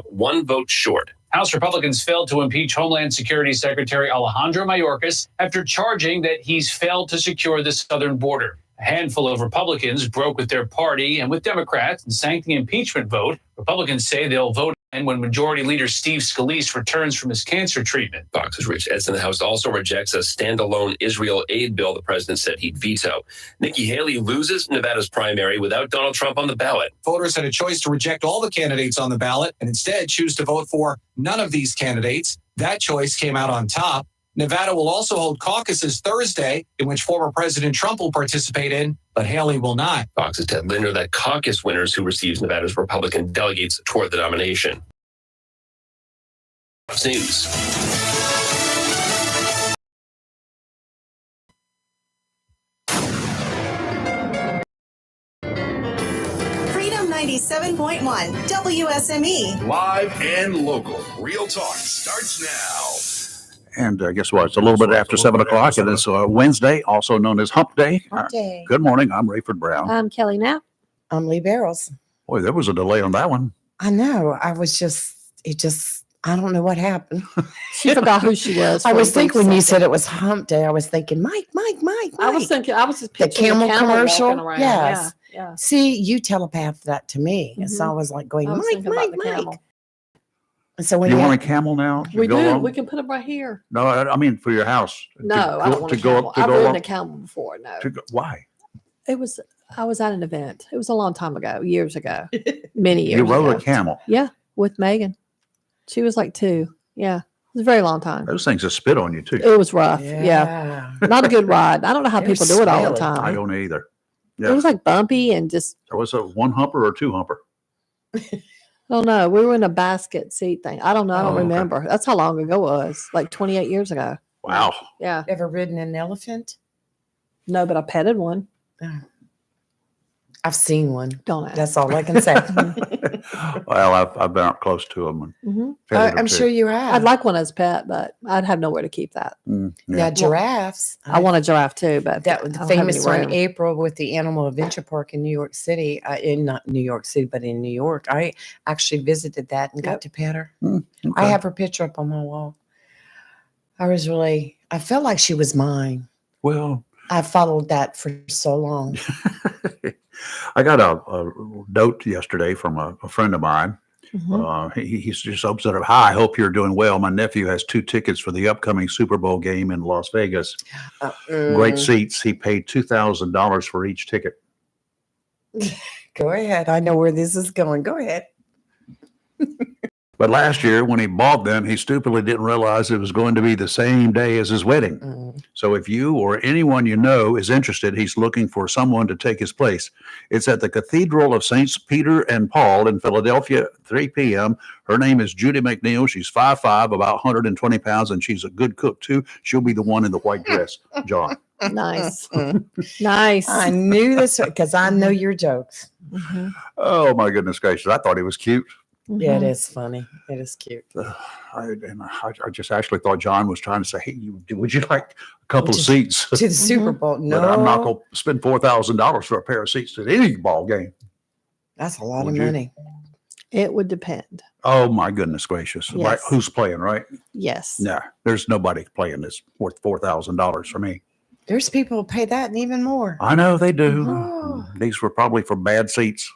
one vote short. House Republicans failed to impeach Homeland Security Secretary Alejandro Mayorkas after charging that he's failed to secure the southern border. A handful of Republicans broke with their party and with Democrats and sank the impeachment vote. Republicans say they'll vote when Majority Leader Steve Scalise returns from his cancer treatment. Fox's Rich Edson, the House also rejects a standalone Israel aid bill the president said he'd veto. Nikki Haley loses Nevada's primary without Donald Trump on the ballot. Voters had a choice to reject all the candidates on the ballot and instead choose to vote for none of these candidates. That choice came out on top. Nevada will also hold caucuses Thursday, in which former President Trump will participate in, but Haley will not. Fox's Ted Linder, that caucus winners who receives Nevada's Republican delegates toward the nomination. News. Freedom 97.1 WSME. Live and local. Real talk starts now. And guess what? It's a little bit after 7 o'clock. It is Wednesday, also known as Hump Day. Hump Day. Good morning. I'm Rayford Brown. I'm Kelly Knapp. I'm Lee Barrels. Boy, there was a delay on that one. I know. I don't know what happened. She forgot who she was. I was thinking when you said it was Hump Day, I was thinking, Mike. I was just the picturing camel commercial. Yes. Yeah. See, you telepathed that to me. And so Mhm. I was like going, I was thinking about the Mike. camel. And so when You want a camel now? to We go do. along? We can put them right here. No, I mean for your house. No, I don't want a camel. I've ridden a camel before. No. Why? I was at an event. It was a long time ago, years ago, many years You rode ago. a camel. Yeah, with Megan. She was like 2. Yeah, it was a very long time. Those things will spit on you too. It was rough. Yeah. Not a good ride. I don't know how It was people do it all the smelly. I time. don't either. It was like bumpy and just, So was it one humper or two humper? I don't know. We were in a basket seat thing. I don't know. I don't Oh, okay. remember. That's how long ago it was. Like 28 years ago. Wow. Yeah. Ever ridden an elephant? No, but I petted one. I've seen one. Don't ask. That's all I can say. Well, I've been up close to them. Mhm. I'm sure you have. I'd like one as a pet, but I'd have nowhere to keep that. Now, giraffes. I want a giraffe too, but That I was the don't have famous any one, room. April, with the Animal Adventure Park in New York City. In not New York City, but in New York. I actually visited that and got to pet her. I have her picture up on my wall. I felt like she was mine. Well, I followed that for so long. I got a note yesterday from a friend of mine. Mhm. He's just upset. Hi, I hope you're doing well. My nephew has 2 tickets for the upcoming Super Bowl game in Las Vegas. Great seats. He paid $2,000 for each ticket. Go ahead. I know where this is going. Go ahead. But last year, when he bought them, he stupidly didn't realize it was going to be the same day as his wedding. So if you or anyone you know is interested, he's looking for someone to take his place. It's at the Cathedral of Saints Peter and Paul in Philadelphia, 3 p.m. Her name is Judy McNeil. She's 5'5", about 120 pounds, and she's a good cook, too. She'll be the one in the white dress, John. Nice. Nice. I knew this because I know your jokes. Mhm. Oh, my goodness gracious. I thought he was cute. Yeah, it Mhm. is funny. It is cute. I just actually thought John was trying to say, hey, would you like a couple of Just seats? To the Super Bowl. No, But I'm not going to spend $4,000 for a pair of seats at any ball game. that's a lot Would of you? money. It would depend. Oh, my goodness gracious. Right? Yes. Who's playing, right? Yes. No, there's nobody playing this worth $4,000 for me. There's people who pay that and even more. I know they do. Oh. These were probably for bad seats.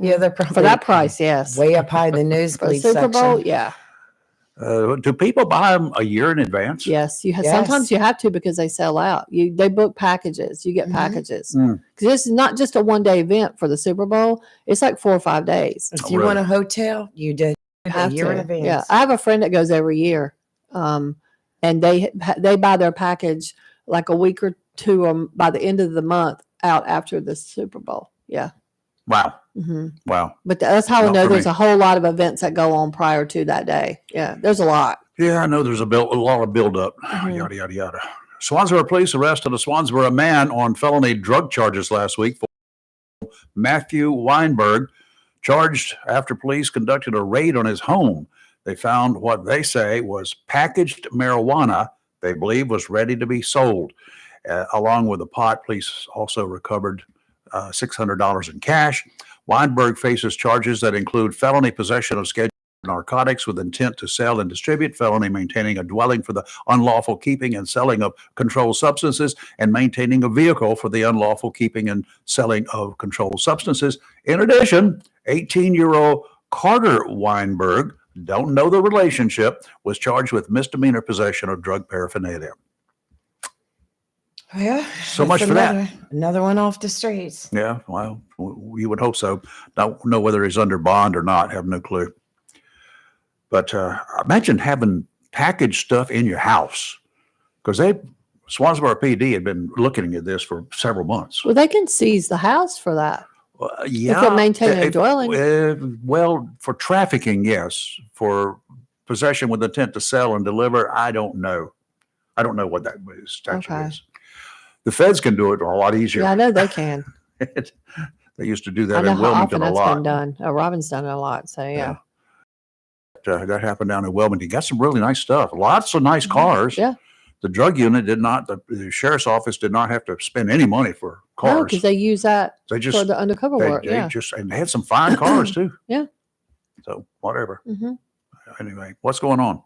Yeah, they're probably For that price, yes. way up high in the For the nosebleed Super section. Bowl, yeah. Do people buy them a year in advance? Yes. You have Yes. sometimes you have to because they sell out. They book packages. You get Mhm. packages. Mm. Because this is not just a 1-day event for the Super Bowl. It's like 4 or 5 days. If Oh, you really? want a hotel, you did You a have year in to. advance. Yeah. I have a friend that goes every year. And they buy their package like a week or two by the end of the month out after the Super Bowl. Yeah. Wow. hmm Wow. But that's how I Not know for there's me. a whole lot of events that go on prior to that day. Yeah. There's a lot. Yeah, I know there's a lot of buildup. Mhm. Yada, yada, yada. Swansboro police arrested a Swansboro man on felony drug charges last week for Matthew Weinberg, charged after police conducted a raid on his home. They found what they say was packaged marijuana they believe was ready to be sold. Along with the pot, police also recovered $600 in cash. Weinberg faces charges that include felony possession of scheduled narcotics with intent to sell and distribute, felony maintaining a dwelling for the unlawful keeping and selling of controlled substances, and maintaining a vehicle for the unlawful keeping and selling of controlled substances. In addition, 18-year-old Carter Weinberg, don't know the relationship, was charged with misdemeanor possession of drug paraphernalia. Well, So that's much for that. Another one off the streets. Yeah, well, you would hope so. Don't know whether he's under bond or not. Have no clue. But imagine having packaged stuff in your house, because Swansboro PD had been looking at this for several months. Well, they can seize the house for that. Yeah, they're maintaining a dwelling. Well, for trafficking, yes. For possession with intent to sell and deliver, I don't know. I don't know what that statute Okay. is. The feds can do it a lot easier. Yeah, I know they can. They used to do I that know in how Wilmington often a that's been lot. done. Robin's done it a lot. So yeah. That happened down in Wilmington. Got some really nice stuff. Lots of nice cars. Mm-hmm. Yeah. The drug unit did not. The sheriff's office did not have to spend any money for No, cars. because they use that They for just the undercover work. they Yeah. just and they had some fine cars too. Yeah. So whatever. Mm-hmm. Anyway, what's going on?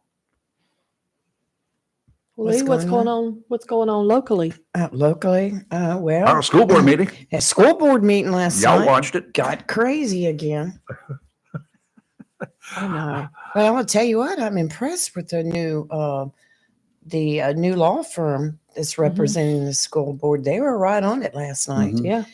Lee, what's going on? What's going on locally? Locally, well, Our school board meeting. a school board meeting last Y'all night watched it? got crazy again. I know. But I'm gonna tell you what, I'm impressed with the new new law firm that's representing the school board. They were right on it last night. Mhm. Yeah.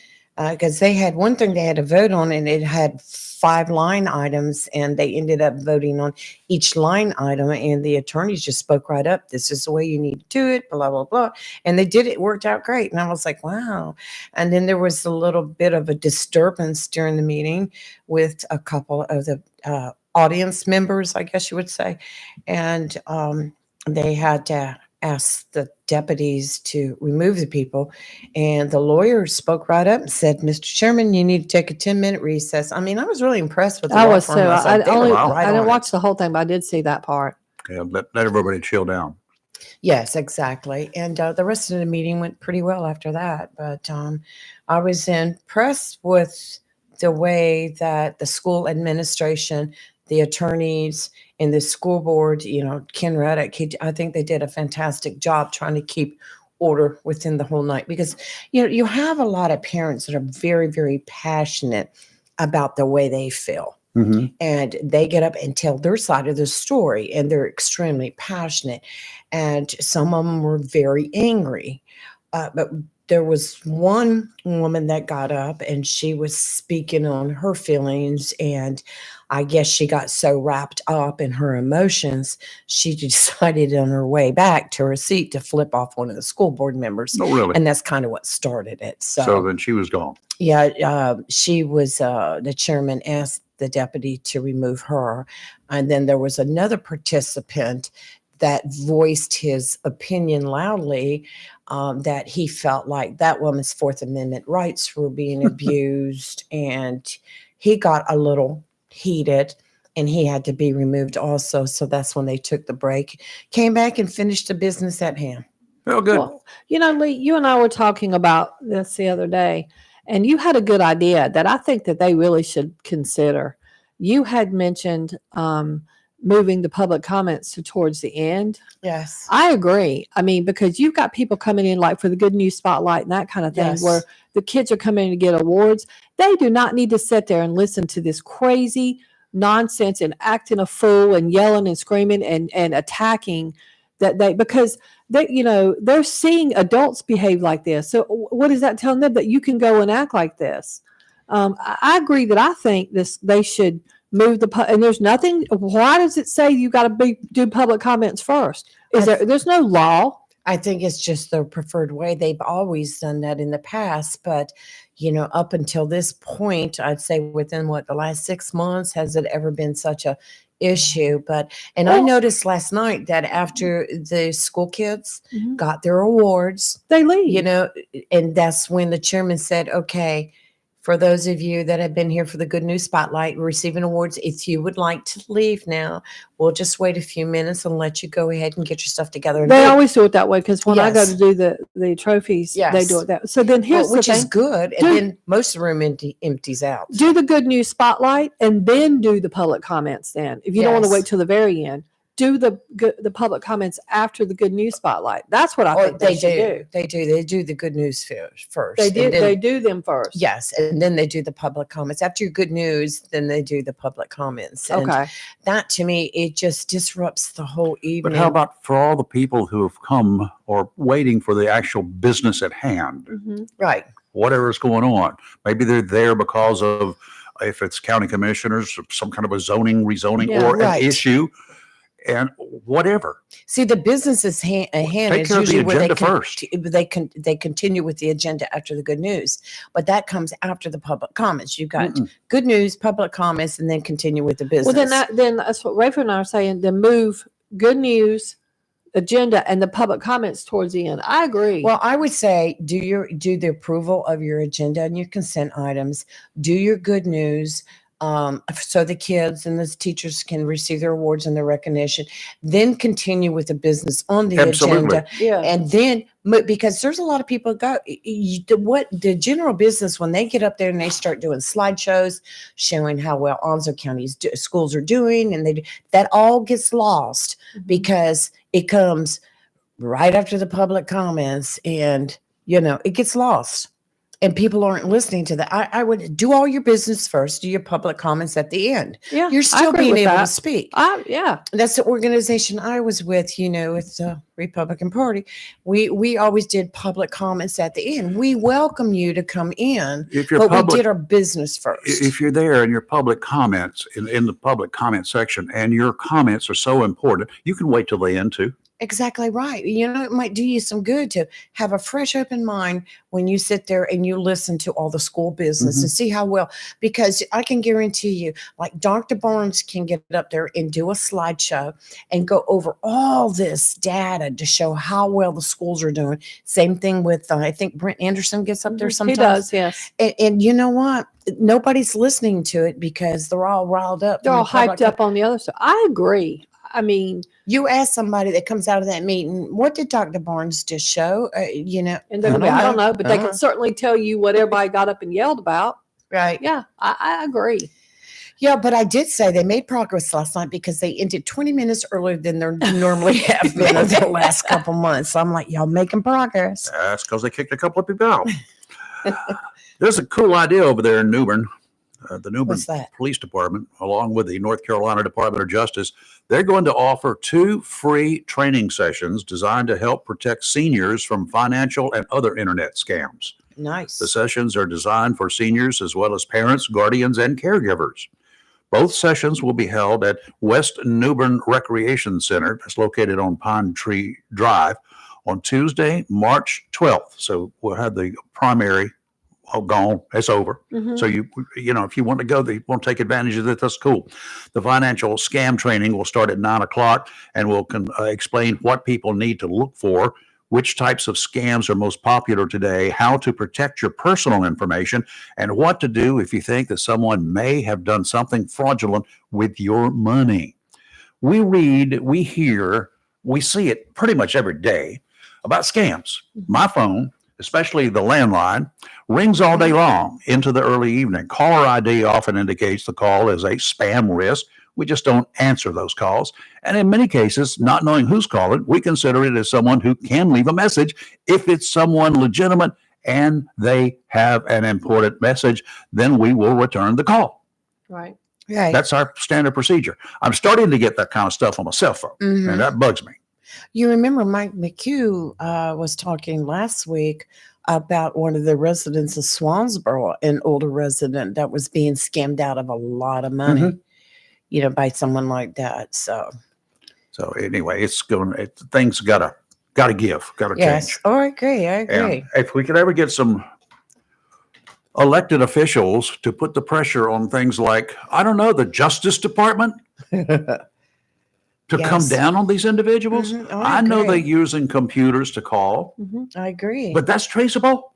Because they had one thing they had to vote on, and it had 5 line items, and they ended up voting on each line item. And the attorneys just spoke right up. This is the way you need to do it, blah, blah, blah. And they did it, worked out great. And I was like, wow. And then there was a little bit of a disturbance during the meeting with a couple of the audience members, I guess you would say. And they had to ask the deputies to remove the people, and the lawyer spoke right up and said, "Mr. Chairman, you need to take a 10-minute recess." I mean, I was really impressed with the I law was firm. too. was I like, they were only right I on didn't it. watch the whole thing, but I did see that part. Yeah, let everybody chill down. Yes, exactly. And the rest of the meeting went pretty well after that. But I was impressed with the way that the school administration, the attorneys, and the school board, Ken Reddick, I think they did a fantastic job trying to keep order within the whole night, because you have a lot of parents that are very, very passionate about the way they feel. Mm-hmm. And they get up and tell their side of the story, and they're extremely passionate. And some of them were very angry. But there was one woman that got up and she was speaking on her feelings. And I guess she got so wrapped up in her emotions, she decided on her way back to her seat to flip off one of the school board members. No, really. And that's kind of what started it. So then she was gone. Yeah, she was, the chairman asked the deputy to remove her. And then there was another participant that voiced his opinion loudly, that he felt like that woman's Fourth Amendment rights were being abused. And he got a little heated, and he had to be removed also. So that's when they took the break, came back and finished the business at hand. Well, good. Well, Lee, you and I were talking about this the other day, and you had a good idea that I think that they really should consider. You had mentioned moving the public comments to towards the end. Yes. I agree. I mean, because you've got people coming in like for the Good News Spotlight and that kind of thing, Yes. where the kids are coming in to get awards. They do not need to sit there and listen to this crazy nonsense and acting a fool and yelling and screaming and attacking because they're seeing adults behave like this. So what is that telling them? That you can go and act like this? I agree that I think they should move and there's nothing. Why does it say you got to do public comments first? There's no law. I think it's just their preferred way. They've always done that in the past, but up until this point, I'd say within the last 6 months, has it ever been such a issue? I noticed last night that after the school kids Mhm. got their awards, They leave. and that's when the chairman said, okay, For those of you that have been here for the Good News Spotlight, receiving awards, if you would like to leave now, we'll just wait a few minutes and let you go ahead and get your stuff together. And They leave. always do it that way because when I go Yes. to do the trophies, they Yes. do it that way. So then here's which the is thing. good. And Do- then most of the room empties out. Do the good news spotlight and then do the public comments then. If you don't want to Yes. wait till the very end, do the public comments after the good news spotlight. That's what I Or think they should do. They do. They do the good news first. They and do. then- They do them first. Yes, and then they do the public comments. After your good news, then they do the public comments. And Okay. that to me, it just disrupts the whole evening. But how about for all the people who have come or waiting for the actual business at hand, Mhm. Right. whatever is going on? Maybe they're there because of, if it's county commissioners, some kind of a zoning, rezoning, Yeah, or right. an issue, and whatever. See, the business at hand Take is care of the usually where agenda first. they continue with the agenda after the good news, but that comes after the public comments. You've got Mm-mm. good news, public comments, and then continue with the business. Well, then that's what Rayford and I are saying. Then move good news agenda and the public comments towards the end. I agree. Well, I would say do the approval of your agenda and your consent items. Do your good news, so the kids and the teachers can receive their awards and their recognition. Then continue with the business on the Absolutely. agenda, yeah. and then because there's a lot of people the general business when they get up there and they start doing slideshows showing how well Onslow County's schools are doing, and that all gets lost Mhm. because it comes right after the public comments, and it gets lost and people aren't listening to that. I would do all your business first, do your public comments at the end. Yeah. You're I still agree being with able to that. speak. Yeah. That's the organization I was with, with the Republican Party. We always did public comments at the end. We welcome you to come in, If you're but we public, did our business first. if you're there and your public comments in the public comment section, and your comments are so important, you can wait till the end too. Exactly right. It might do you some good to have a fresh, open mind when you sit there and you listen to all the school business and see how well, because I can guarantee you, like Dr. Barnes can get up there and do a slideshow and go over all this data to show how well the schools are doing. Same thing with, I think Brent Anderson gets up there He sometimes. does. Yes. And you know what? Nobody's listening to it because they're all riled up. They're from all the public hyped up on the other side. I agree. I mean, You ask somebody that comes out of that meeting, what did Dr. Barnes just show? and they're gonna be, I don't know, but they can certainly tell you what everybody got up and yelled about. Right. Yeah, I agree. Yeah, but I did say they made progress last night because they ended 20 minutes earlier than they normally have been over the last couple months. So I'm like, y'all making progress. That's because they kicked a couple of people out. There's a cool idea over there in New Bern. The New Bern What's that? Police Department, along with the North Carolina Department of Justice, they're going to offer 2 free training sessions designed to help protect seniors from financial and other internet scams. Nice. The sessions are designed for seniors as well as parents, guardians, and caregivers. Both sessions will be held at West New Bern Recreation Center, that's located on Pine Tree Drive, on Tuesday, March 12th. So we'll have the primary gone. It's over. Mhm. So if you want to go, they won't take advantage of it. That's cool. The financial scam training will start at 9:00 and will explain what people need to look for, which types of scams are most popular today, how to protect your personal information, and what to do if you think that someone may have done something fraudulent with your money. We read, we hear, we see it pretty much every day about scams. My phone, especially the landline, rings all day long into the early evening. Caller ID often indicates the call is a spam risk. We just don't answer those calls. And in many cases, not knowing who's calling, we consider it as someone who can leave a message if it's someone legitimate and they have an important message, then we will return the call. Right. Right. That's our standard procedure. I'm starting to get that kind of stuff on my cell phone, Mhm. and that bugs me. You remember Mike McHugh was talking last week about one of the residents of Swansboro, an older resident that was being scammed out of a lot of money, Mhm. By someone like that. So So anyway, things gotta give, gotta yes. change. Oh, I agree. I And agree. if we could ever get some elected officials to put the pressure on things like, I don't know, the Justice Department to come Yes. down on these individuals. Mhm. Oh, I know they're agree. using computers to call, Mhm. I agree. but that's traceable.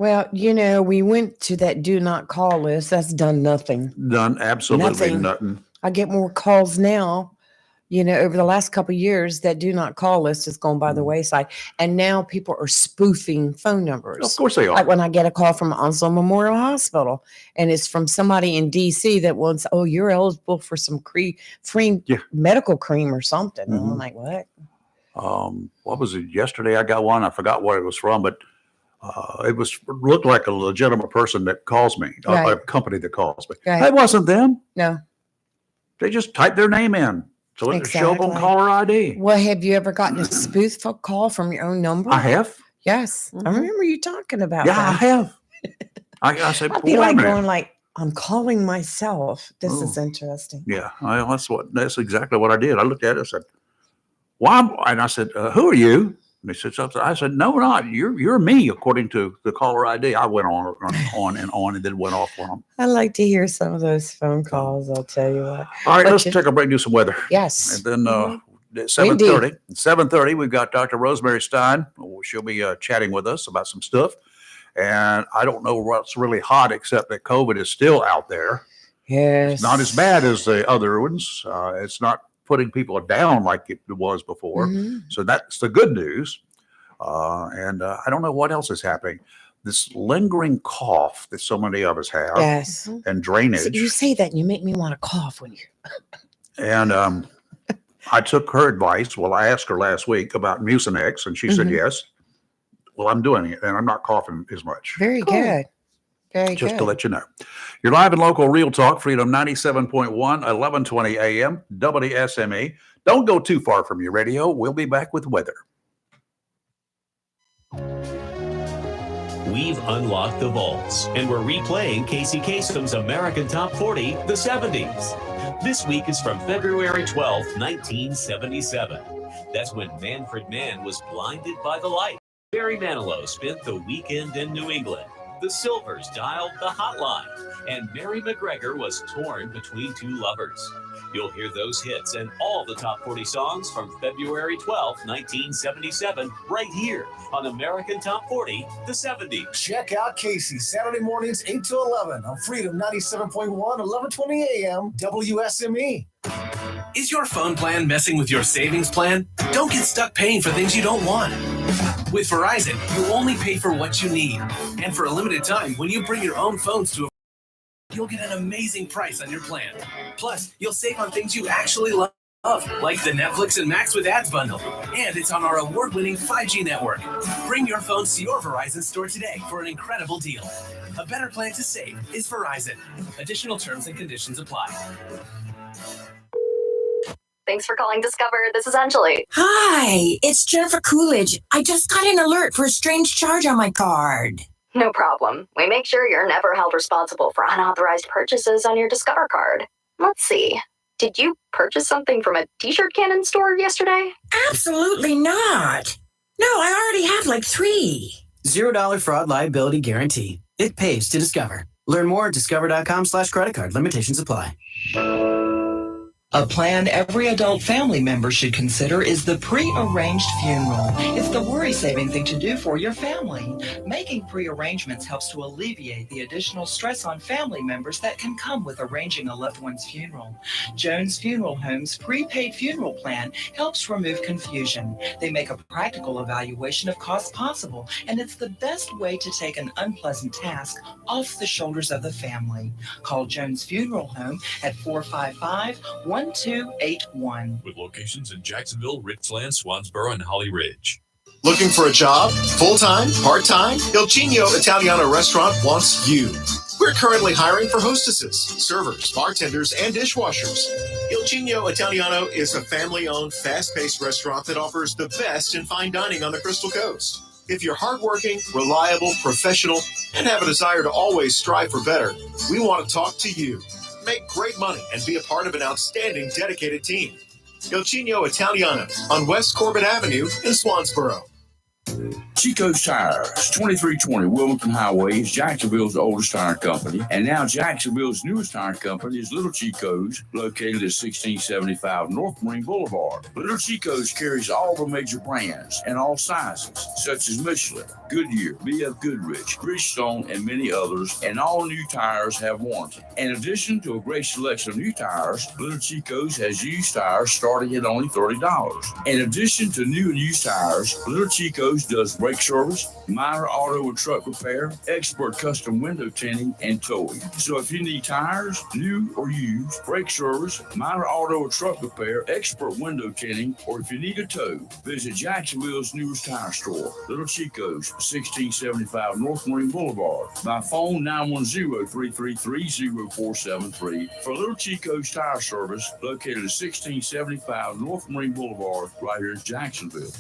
Well, we went to that do not call list. That's done nothing. Done absolutely Nothing. nothing. I get more calls now, over the last couple of years. That do not call list has gone by the wayside. And now people are spoofing phone numbers. Of course they are. Like when I get a call from Onslow Memorial Hospital and it's from somebody in DC that wants, oh, you're eligible for some free medical cream or something. And I'm like, what? What was it? Yesterday I got one. I forgot what it was from, but it looked like a legitimate person that calls me, a company that calls me. Right. It wasn't them. No. They just typed their name in. So it showed up on Exactly. caller ID. Well, have you ever gotten a spoof call from your own number? I have. Yes. I remember you talking about Yeah, I that. have. I said, I'd be wait a like minute. going like, I'm calling myself. This is interesting. Yeah, that's exactly what I did. I looked at it and said, why? And I said, who are you? And he said something. I said, no, not. You're me, according to the caller ID. I went on and then went off on them. I like to hear some of those phone calls. I'll tell you what. All right, But let's take a break, do some weather. Yes. And then at 7:30, we've got Dr. Rosemary Stein. She'll be chatting with us about some stuff. And I don't know what's really hot except that COVID is still out there. Yes. It's not as bad as the other ones. It's not putting people down like it was before. Mhm. So that's the good news. And I don't know what else is happening. This lingering cough that so many of us have Yes. and drainage. So you say that and you make me want to cough when you. And I took her advice. Well, I asked her last week about Mucinex, and she said yes. Well, I'm doing it, and I'm not coughing as much. Very good. Very Just good. to let you know. You're live and local Real Talk, Freedom 97.1, 1120 AM, WSME. Don't go too far from your radio. We'll be back with weather. We've unlocked the vaults, and we're replaying Casey Kasem's American Top 40, the 70s. This week is from February 12th, 1977. That's when Manfred Mann was blinded by the light. Barry Manilow spent the weekend in New England. The Silvers dialed the hotline, and Mary McGregor was torn between two lovers. You'll hear those hits and all the top 40 songs from February 12th, 1977, right here on American Top 40, the 70s. Check out Casey Saturday mornings 8 to 11 on Freedom 97.1, 1120 AM, WSME. Is your phone plan messing with your savings plan? Don't get stuck paying for things you don't want. With Verizon, you only pay for what you need. And for a limited time, when you bring your own phones to you'll get an amazing price on your plan. Plus, you'll save on things you actually love, like the Netflix and Max with Ads bundle. And it's on our award-winning 5G network. Bring your phones to your Verizon store today for an incredible deal. A better plan to save is Verizon. Additional terms and conditions apply. Thanks for calling Discover. This is Anjali. Hi, it's Jennifer Coolidge. I just got an alert for a strange charge on my card. No problem. We make sure you're never held responsible for unauthorized purchases on your Discover card. Let's see. Did you purchase something from a t-shirt cannon store yesterday? Absolutely not. No, I already have like 3. $0 fraud liability guarantee. It pays to Discover. Learn more at discover.com/credit card. Limitations apply. A plan every adult family member should consider is the pre-arranged funeral. It's the worry-saving thing to do for your family. Making pre-arrangements helps to alleviate the additional stress on family members that can come with arranging a loved one's funeral. Jones Funeral Home's prepaid funeral plan helps remove confusion. They make a practical evaluation of costs possible, and it's the best way to take an unpleasant task off the shoulders of the family. Call Jones Funeral Home at 455-1281. With locations in Jacksonville, Richland, Swansboro, and Holly Ridge. Looking for a job? Full-time? Part-time? Il Cigno Italiano Restaurant wants you. We're currently hiring for hostesses, servers, bartenders, and dishwashers. Il Cigno Italiano is a family-owned, fast-paced restaurant that offers the best in fine dining on the Crystal Coast. If you're hardworking, reliable, professional, and have a desire to always strive for better, we want to talk to you. Make great money and be a part of an outstanding, dedicated team. Il Cigno Italiano on West Corbett Avenue in Swansboro. Chico's Tires, 2320 Wilmington Highway, is Jacksonville's oldest tire company, and now Jacksonville's newest tire company is Little Chico's, located at 1675 North Marine Boulevard. Little Chico's carries all the major brands and all sizes, such as Michelin, Goodyear, B.F. Goodrich, Bridgestone, and many others, and all new tires have warranty. In addition to a great selection of new tires, Little Chico's has used tires starting at only $30. In addition to new and used tires, Little Chico's does brake service, minor auto and truck repair, expert custom window tinting, and towing. So if you need tires, new or used, brake service, minor auto or truck repair, expert window tinting, or if you need a tow, visit Jacksonville's newest tire store, Little Chico's, 1675 North Marine Boulevard. By phone 910-333-0473 for Little Chico's Tire Service, located at 1675 North Marine Boulevard, right here in Jacksonville.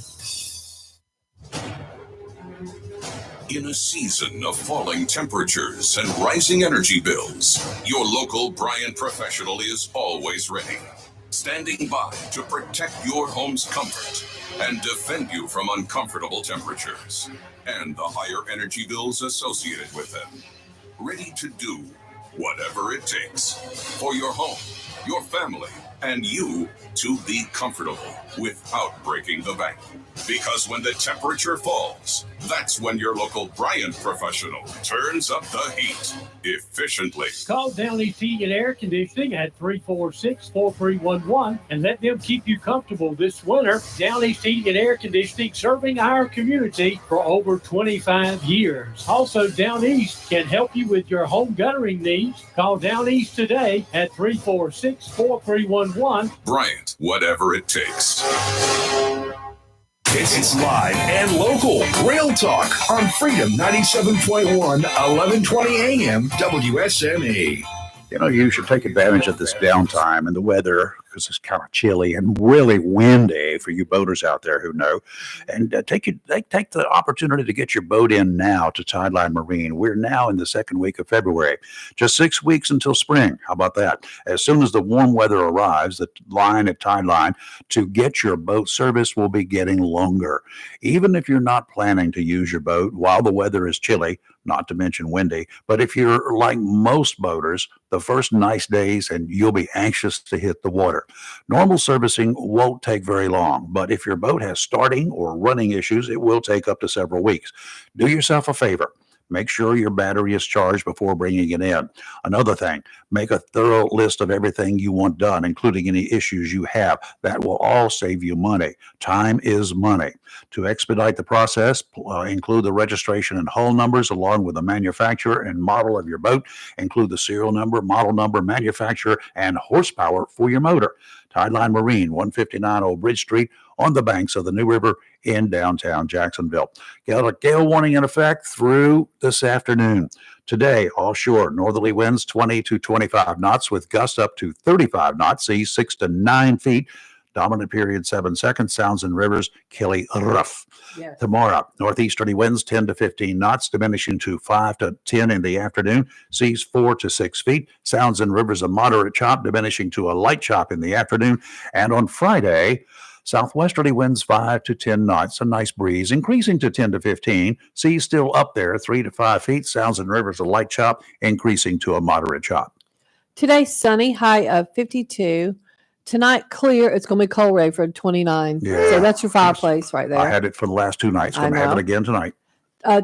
In a season of falling temperatures and rising energy bills, your local Bryant professional is always ready, standing by to protect your home's comfort and defend you from uncomfortable temperatures and the higher energy bills associated with them. Ready to do whatever it takes for your home, your family, and you to be comfortable without breaking the bank. Because when the temperature falls, that's when your local Bryant professional turns up the heat efficiently. Call Down East Heating and Air Conditioning at 346-4311 and let them keep you comfortable this winter. Down East Heating and Air Conditioning, serving our community for over 25 years. Also, Down East can help you with your home guttering needs. Call Down East today at 346-4311. Bryant, whatever it takes. It's live and local. Rail Talk on Freedom 97.1, 1120 AM, WSME. You know, you should take advantage of this downtime and the weather, because it's kind of chilly and really windy for you boaters out there who know. And take the opportunity to get your boat in now to Tideline Marine. We're now in the second week of February. Just 6 weeks until spring. How about that? As soon as the warm weather arrives, the line at Tideline to get your boat service will be getting longer. Even if you're not planning to use your boat while the weather is chilly, not to mention windy, but if you're like most boaters, the first nice days and you'll be anxious to hit the water. Normal servicing won't take very long, but if your boat has starting or running issues, it will take up to several weeks. Do yourself a favor. Make sure your battery is charged before bringing it in. Another thing, make a thorough list of everything you want done, including any issues you have. That will all save you money. Time is money. To expedite the process, include the registration and hull numbers along with the manufacturer and model of your boat. Include the serial number, model number, manufacturer, and horsepower for your motor. Tideline Marine, 159 Old Bridge Street, on the banks of the New River in downtown Jacksonville. Got a gale warning in effect through this afternoon. Today, offshore, northerly winds 20 to 25 knots with gusts up to 35 knots, seas 6 to 9 feet. Dominant period 7 seconds, sounds and rivers, Kelly rough. Yes. Tomorrow, northeasterly winds 10 to 15 knots, diminishing to 5 to 10 in the afternoon, seas 4 to 6 feet, sounds and rivers a moderate chop, diminishing to a light chop in the afternoon. And on Friday, southwesterly winds 5 to 10 knots, a nice breeze, increasing to 10 to 15, seas still up there 3 to 5 feet, sounds and rivers a light chop, increasing to a moderate chop. Today, sunny, high of 52. Tonight, clear. It's going to be cold, Rayford, 29. Yeah. So that's your fireplace right there. I had it for the last 2 nights. Going to have it again tonight.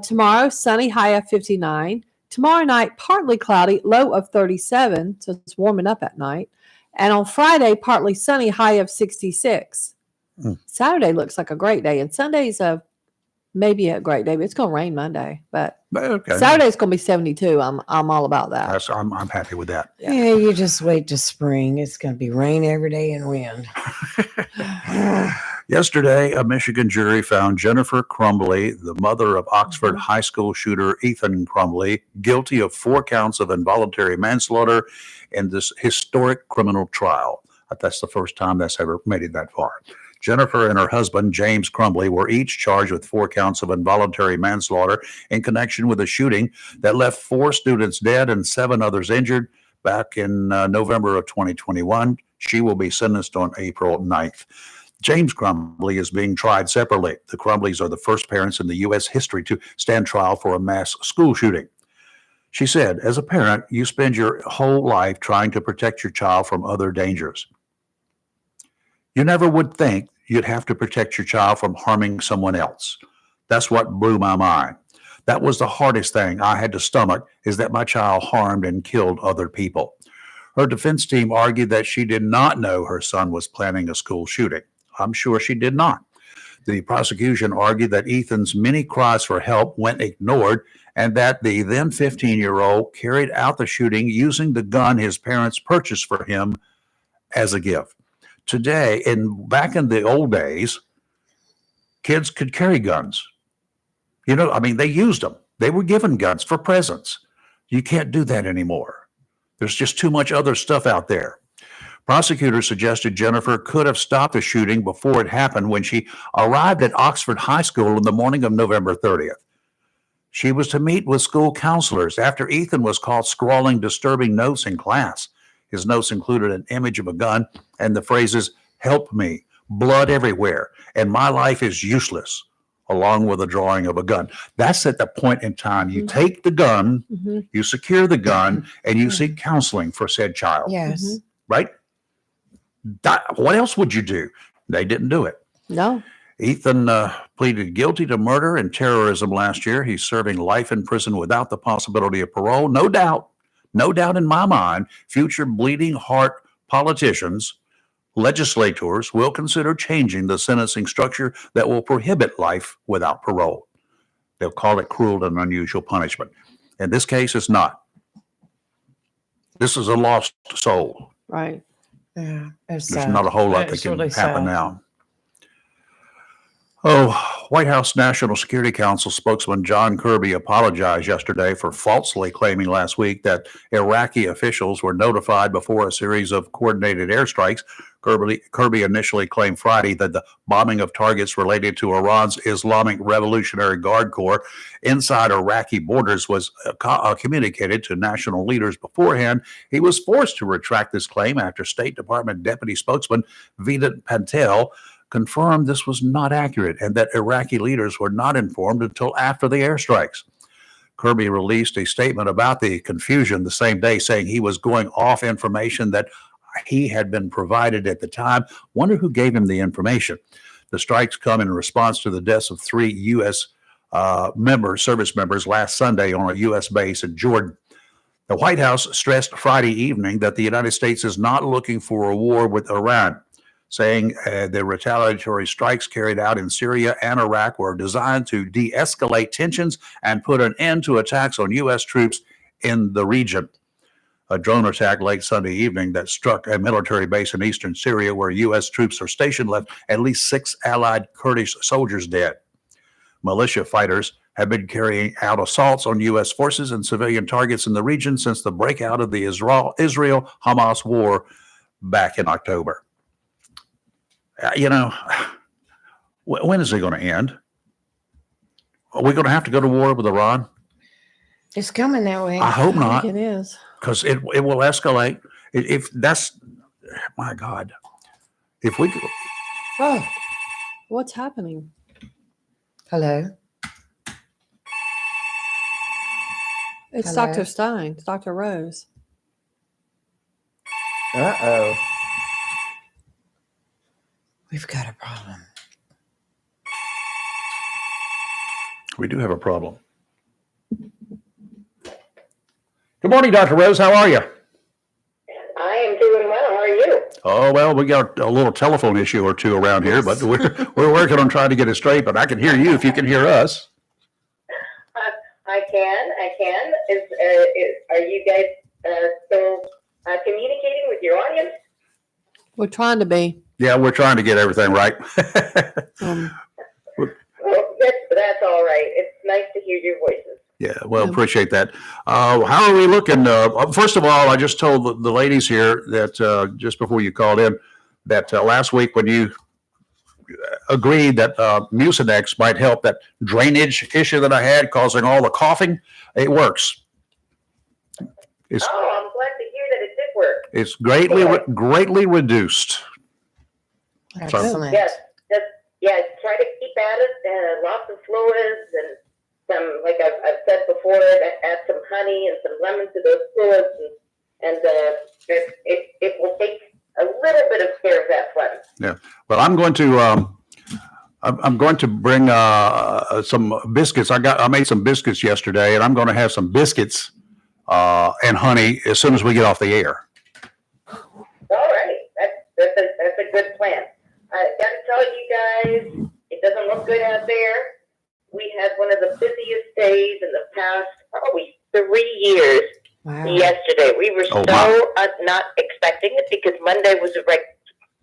Tomorrow, sunny, high of 59. Tomorrow night, partly cloudy, low of 37. So it's warming up at night. And on Friday, partly sunny, high of 66. Saturday looks like a great day. And Sunday's maybe a great day, but it's going to rain Monday. But okay. Saturday's going to be 72. I'm all about that. I'm happy with that. Yeah, you just wait to spring. It's going to be rain every day and wind. Yesterday, a Michigan jury found Jennifer Crumbley, the mother of Oxford High School shooter Ethan Crumbley, guilty of 4 counts of involuntary manslaughter in this historic criminal trial. That's the first time that's ever made it that far. Jennifer and her husband, James Crumbley, were each charged with 4 counts of involuntary manslaughter in connection with a shooting that left 4 students dead and 7 others injured back in November of 2021. She will be sentenced on April 9th. James Crumbley is being tried separately. The Crumbleys are the first parents in the U.S. history to stand trial for a mass school shooting. She said, as a parent, you spend your whole life trying to protect your child from other dangers. You never would think you'd have to protect your child from harming someone else. That's what blew my mind. That was the hardest thing I had to stomach, is that my child harmed and killed other people. Her defense team argued that she did not know her son was planning a school shooting. I'm sure she did not. The prosecution argued that Ethan's many cries for help went ignored and that the then 15-year-old carried out the shooting using the gun his parents purchased for him as a gift. Today, and back in the old days, kids could carry guns. You know, I mean, they used them. They were given guns for presents. You can't do that anymore. There's just too much other stuff out there. Prosecutors suggested Jennifer could have stopped the shooting before it happened when she arrived at Oxford High School in the morning of November 30th. She was to meet with school counselors after Ethan was caught scrawling disturbing notes in class. His notes included an image of a gun and the phrases, "Help me," "Blood everywhere," and "My life is useless," along with a drawing of a gun. That's at the point in time you take the gun, you secure the gun, and you seek counseling for said child. Yes. Right? What else would you do? They didn't do it. No. Ethan pleaded guilty to murder and terrorism last year. He's serving life in prison without the possibility of parole. No doubt in my mind, future bleeding heart politicians, legislators will consider changing the sentencing structure that will prohibit life without parole. They'll call it cruel and unusual punishment. In this case, it's not. This is a lost soul. Right. Yeah. There's not a whole lot that can really happen sad. now. Oh, White House National Security Council spokesman John Kirby apologized yesterday for falsely claiming last week that Iraqi officials were notified before a series of coordinated airstrikes. Kirby initially claimed Friday that the bombing of targets related to Iran's Islamic Revolutionary Guard Corps inside Iraqi borders was communicated to national leaders beforehand. He was forced to retract this claim after State Department Deputy Spokesman Vedant Patel confirmed this was not accurate and that Iraqi leaders were not informed until after the airstrikes. Kirby released a statement about the confusion the same day, saying he was going off information that he had been provided at the time. Wonder who gave him the information. The strikes come in response to the deaths of 3 U.S. Service members last Sunday on a U.S. base in Jordan. The White House stressed Friday evening that the United States is not looking for a war with Iran, saying the retaliatory strikes carried out in Syria and Iraq were designed to de-escalate tensions and put an end to attacks on U.S. troops in the region. A drone attack late Sunday evening that struck a military base in eastern Syria where U.S. troops are stationed left at least 6 allied Kurdish soldiers dead. Militia fighters have been carrying out assaults on U.S. forces and civilian targets in the region since the breakout of the Israel-Hamas war back in October. When is it going to end? Are we going to have to go to war with Iran? It's coming that way. I hope not. It is. Because it will escalate. If that's, my God, if we could. Oh, what's happening? Hello. It's Hello? Dr. Stein. It's Dr. Rose. Uh-oh. We've got a problem. We do have a problem. Good morning, Dr. Rose. How are you? I am doing well. How are you? Oh, well, we got a little telephone issue or two around here, but we're working on trying to get it straight, but I can hear you if you can hear us. I can. Are you guys still communicating with your audience? We're trying to be. Yeah, we're trying to get everything right. Well, that's all right. It's nice to hear your voices. Yeah, well, appreciate that. How are we looking? First of all, I just told the ladies here that just before you called in, that last week when you agreed that Mucinex might help that drainage issue that I had causing all the coughing, it works. I'm glad to hear that it did work. It's greatly reduced. So, Excellent. Yes, try to keep at it. Lots of fluids and some, like I've said before, add some honey and some lemon to those fluids, and it will take a little bit of care of that phlegm. yeah. Well, I'm going to bring some biscuits. I made some biscuits yesterday, and I'm going to have some biscuits and honey as soon as we get off the air. All right, that's a good plan. I got to tell you guys, it doesn't look good out there. We had one of the busiest days in the past probably 3 years. Wow. Yesterday, we were not expecting it because Monday was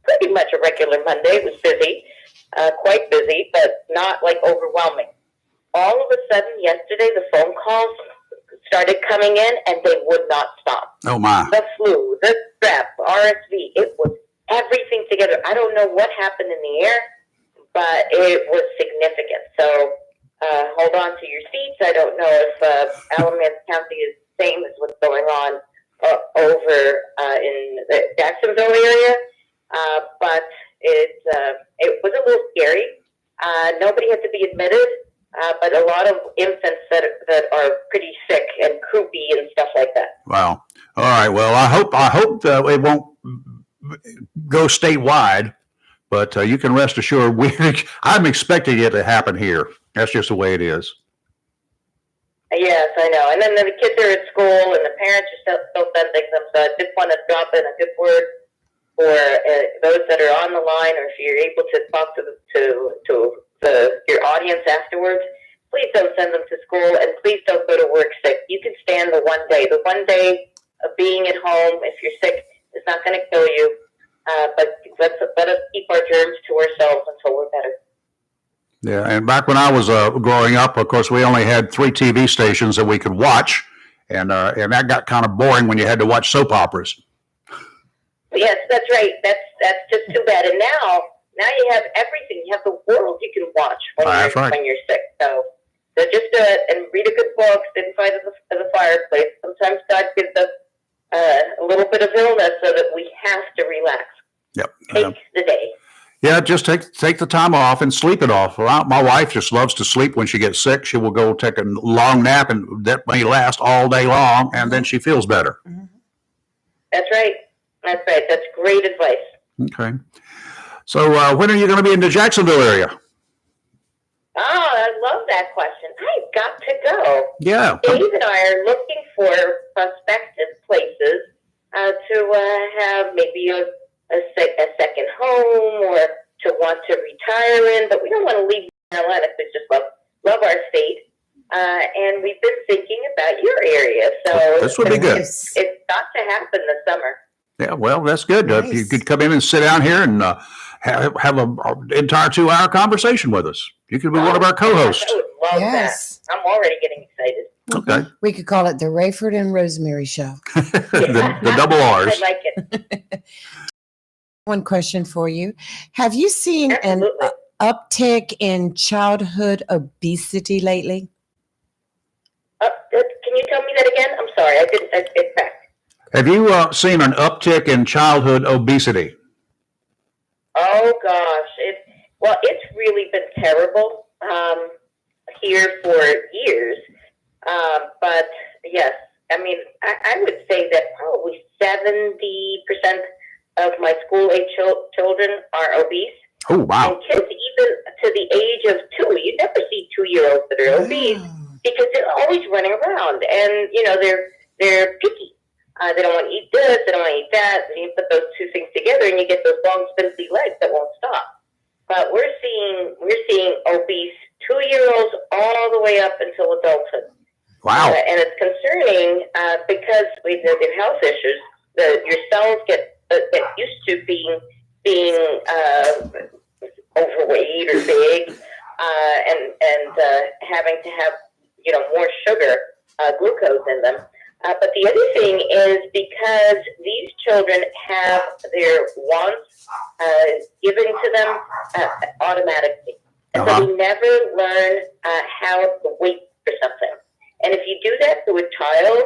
pretty much a regular Monday. It was busy, quite busy, but not like overwhelming. All of a sudden, yesterday, the phone calls started coming in, and they would not stop. Oh my! The flu, the strep, RSV, it was everything together. I don't know what happened in the air, but it was significant. So hold on to your seats. I don't know if Alamance County is the same as what's going on over in the Jacksonville area, but it was a little scary. Nobody had to be admitted, but a lot of infants that are pretty sick and croupy and stuff like that. Wow. All right. Well, I hope that it won't go statewide, but you can rest assured I'm expecting it to happen here. That's just the way it is. Yes, I know. And then the kids are at school, and the parents are still sending them. So I just want to drop in a good word for those that are on the line, or if you're able to talk to your audience afterwards. Please don't send them to school, and please don't go to work sick. You can stand the one day. The 1 day of being at home, if you're sick, is not going to kill you. But let us keep our germs to ourselves until we're better. Yeah, and back when I was growing up, of course, we only had 3 TV stations that we could watch, and that got kind of boring when you had to watch soap operas. Yes, that's right. That's just too bad. And now you have everything. You have the world you can watch when you're sick. So just do it and read a good book. Sit in front of the fireplace. Sometimes God gives us a little bit of illness so that we have to relax. Yep. Take the day. Yeah, just take the time off and sleep it off. Well, my wife just loves to sleep when she gets sick. She will go take a long nap, and that may last all day long, and then she feels better. That's right. That's right. That's great advice. Okay. So when are you going to be in the Jacksonville area? Oh, I love that question. I've got to go. Yeah. Dave and I are looking for prospective places to have maybe a second home or to want to retire in, but we don't want to leave Carolina because we just love our state. And we've been thinking about your area. So this would be good. It's got to happen this summer. Yeah, well, that's good. Nice. If you could come in and sit down here and have an entire 2-hour conversation with us. You could be one of our co-hosts. I would love that. I'm already getting excited. Okay. We could call it the Rayford and Rosemary Show. the double R's. I like it. One question for you. Have you seen an uptick in childhood obesity lately? Can you tell me that again? I'm sorry. I didn't get back. Have you seen an uptick in childhood obesity? Oh gosh, it's really been terrible here for years. But yes, I mean, I would say that probably 70% of my school-age children are obese. Oh wow! And kids even to the age of 2. You never see 2-year-olds that are obese because they're always running around, and they're picky. They don't want to eat this, they don't want to eat that. And you put those two things together, and you get those long, spindly legs that won't stop. But we're seeing obese 2-year-olds all the way up until adulthood. Wow! And it's concerning because their health issues. Your cells get used to being overweight or big, and having to have more sugar, glucose in them. But the other thing is because these children have their wants given to them automatically. And so they never learn how to wait for something. And if you do that to a child,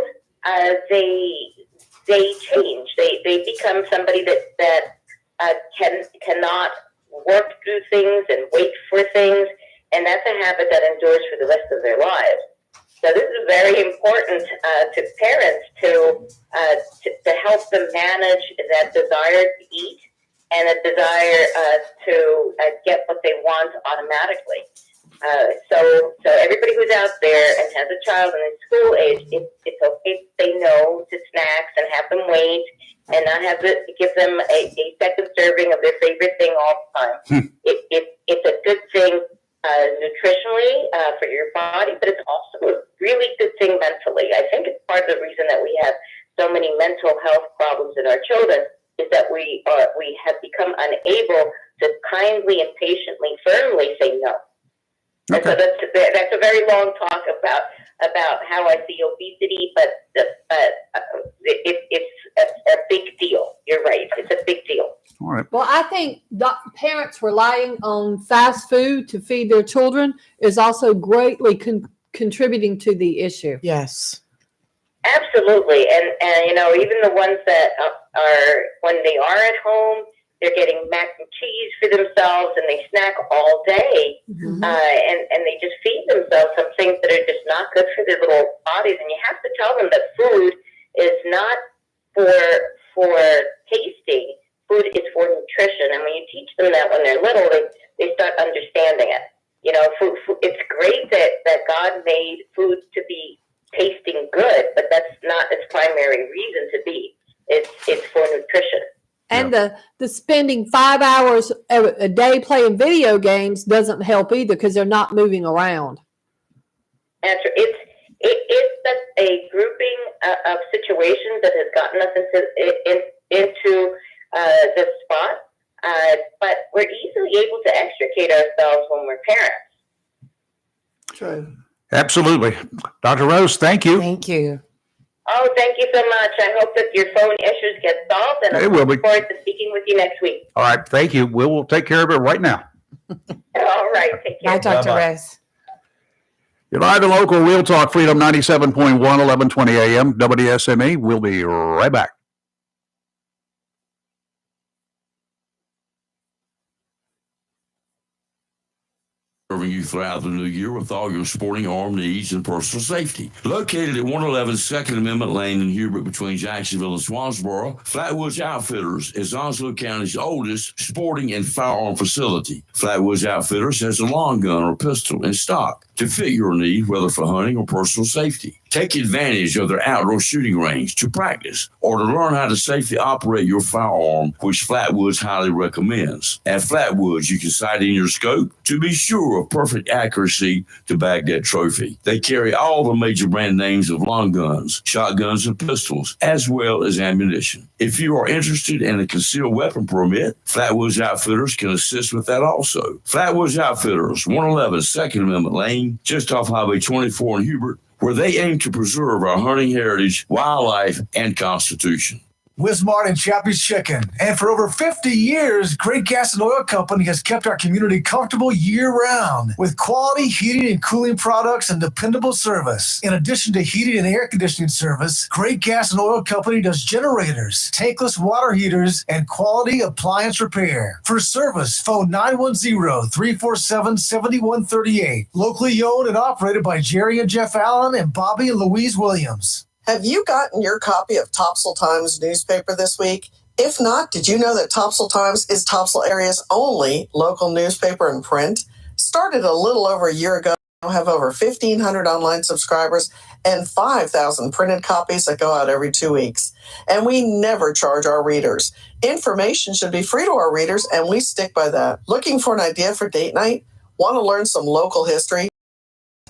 they change. They become somebody that cannot work through things and wait for things, and that's a habit that endures for the rest of their lives. So this is very important to parents to help them manage that desire to eat and a desire to get what they want automatically. So everybody who's out there and has a child in school age, it's okay to say no to snacks and have them wait and not have to give them a second serving of their favorite thing all the time. It's a good thing nutritionally for your body, but it's also a really good thing mentally. I think it's part of the reason that we have so many mental health problems in our children is that we have become unable to kindly and patiently, firmly say no. And so that's a very long talk about how I see obesity, but it's a big deal. You're right. It's a big deal. All right. Well, I think parents relying on fast food to feed their children is also greatly contributing to the issue. Yes. Absolutely. And even the ones that are, when they are at home, they're getting mac and cheese for themselves and they snack all day. Mm-hmm. And they just feed themselves some things that are just not good for their little bodies. And you have to tell them that food is not for tasting. Food is for nutrition. And when you teach them that when they're little, they start understanding it. Food, it's great that God made food to be tasting good, but that's not its primary reason to be. It's for nutrition. And the spending 5 hours a day playing video games doesn't help either because they're not moving around. Answer. It's a grouping of situations that has gotten us into this spot, but we're easily able to extricate ourselves when we're parents. True. Absolutely. Dr. Rose, thank you. Thank you. Oh, thank you so much. I hope that your phone issues get solved, and I'm looking forward to speaking with you next week. All right. Thank you. We'll take care of it right now. All right. Take care. Bye, Dr. Rose. You're live and local. Real Talk Freedom 97.1, 1120 a.m. WSME. We'll be right back. Serving you throughout the new year with all your sporting arm needs and personal safety. Located at 111 2nd Amendment Lane in Hubert between Jacksonville and Swansboro, Flatwoods Outfitters is Onslow County's oldest sporting and firearm facility. Flatwoods Outfitters has a long gun or pistol in stock to fit your need, whether for hunting or personal safety. Take advantage of their outdoor shooting range to practice or to learn how to safely operate your firearm, which Flatwoods highly recommends. At Flatwoods, you can sight in your scope to be sure of perfect accuracy to back that trophy. They carry all the major brand names of long guns, shotguns, and pistols, as well as ammunition. If you are interested in a concealed weapon permit, Flatwoods Outfitters can assist with that also. Flatwoods Outfitters, 111 2nd Amendment Lane, just off Highway 24 in Hubert, where they aim to preserve our hunting heritage, wildlife, and constitution. Wismart and Chappie's Chicken. And for over 50 years, Great Gas and Oil Company has kept our community comfortable year-round with quality heating and cooling products and dependable service. In addition to heating and air conditioning service, Great Gas and Oil Company does generators, tankless water heaters, and quality appliance repair. For service, phone 910-347-7138. Locally owned and operated by Jerry and Jeff Allen and Bobby and Louise Williams. Have you gotten your copy of Topsail Times newspaper this week? If not, did you know that Topsail Times is Topsail area's only local newspaper in print? Started a little over a year ago, have over 1,500 online subscribers and 5,000 printed copies that go out every 2 weeks. And we never charge our readers. Information should be free to our readers, and we stick by that. Looking for an idea for date night? Want to learn some local history?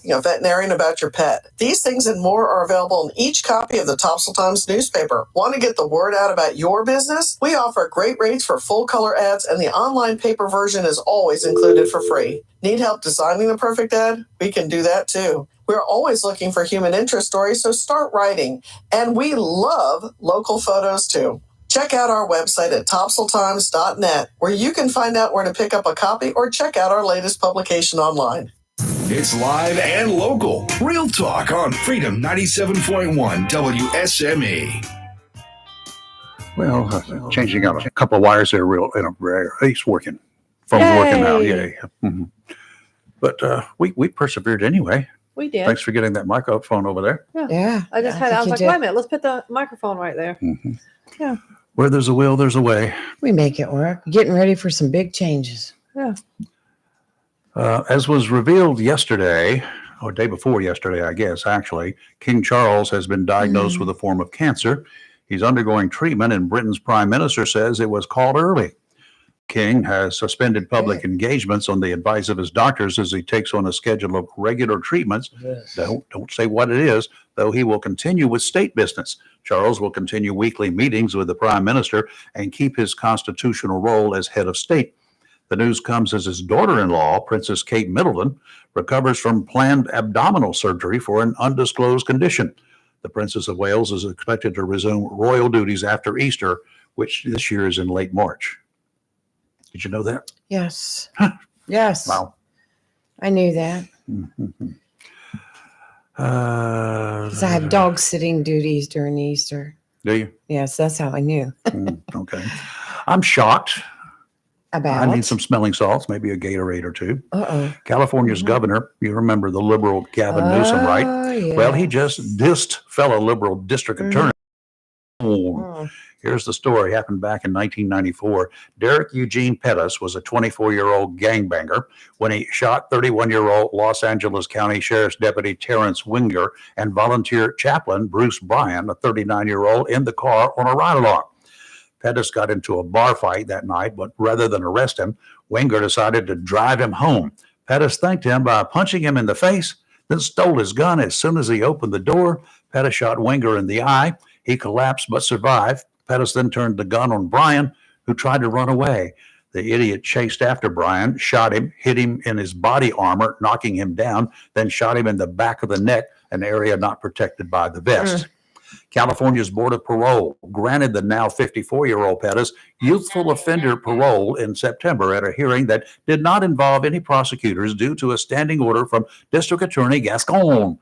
Veterinarian about your pet. These things and more are available in each copy of the Topsail Times newspaper. Want to get the word out about your business? We offer great rates for full color ads, and the online paper version is always included for free. Need help designing the perfect ad? We can do that too. We're always looking for human interest stories, so start writing. And we love local photos too. Check out our website at topsailtimes.net, where you can find out where to pick up a copy or check out our latest publication online. It's live and local. Real Talk on Freedom 97.1 WSME. Well, changing out a couple of wires there, it's working. Phone's working now. Yay. Yay. Mhm. But we persevered anyway. We did. Thanks for getting that microphone over there. Yeah. I just had, I was like, wait a minute, let's put the microphone right there. Mhm. Yeah. Where there's a will, there's a way. We make it work. Getting ready for some big changes. Yeah. As was revealed yesterday, or day before yesterday, I guess, actually, King Charles has been diagnosed with a form of cancer. He's undergoing treatment, and Britain's prime minister says it was caught early. King has suspended public engagements on the advice of his doctors as he takes on a schedule of regular treatments. Don't say what it is, though he will continue with state business. Charles will continue weekly meetings with the prime minister and keep his constitutional role as head of state. The news comes as his daughter-in-law, Princess Kate Middleton, recovers from planned abdominal surgery for an undisclosed condition. The Princess of Wales is expected to resume royal duties after Easter, which this year is in late March. Did you know that? Yes. Yes. Wow. I knew that. Mhm. 'Cause I have dog sitting duties during Easter. Do you? Yes, that's how I knew. Okay. I'm shocked. About? I need some smelling salts, maybe a Gatorade or two. Uh-oh. California's governor, you remember the liberal Gavin Newsom, right? Oh, Well, he yes. just dissed fellow liberal district attorney. Oh. Here's the story. Happened back in 1994. Derek Eugene Pettis was a 24-year-old gangbanger when he shot 31-year-old Los Angeles County Sheriff's Deputy Terrence Winger and volunteer chaplain Bruce Bryan, a 39-year-old, in the car on a ride-along. Pettis got into a bar fight that night, but rather than arrest him, Winger decided to drive him home. Pettis thanked him by punching him in the face, then stole his gun as soon as he opened the door. Pettis shot Winger in the eye. He collapsed but survived. Pettis then turned the gun on Bryan, who tried to run away. The idiot chased after Bryan, shot him, hit him in his body armor, knocking him down, then shot him in the back of the neck, an area not protected by the vest. California's Board of Parole granted the now 54-year-old Pettis youthful offender parole in September at a hearing that did not involve any prosecutors due to a standing order from District Attorney Gascon.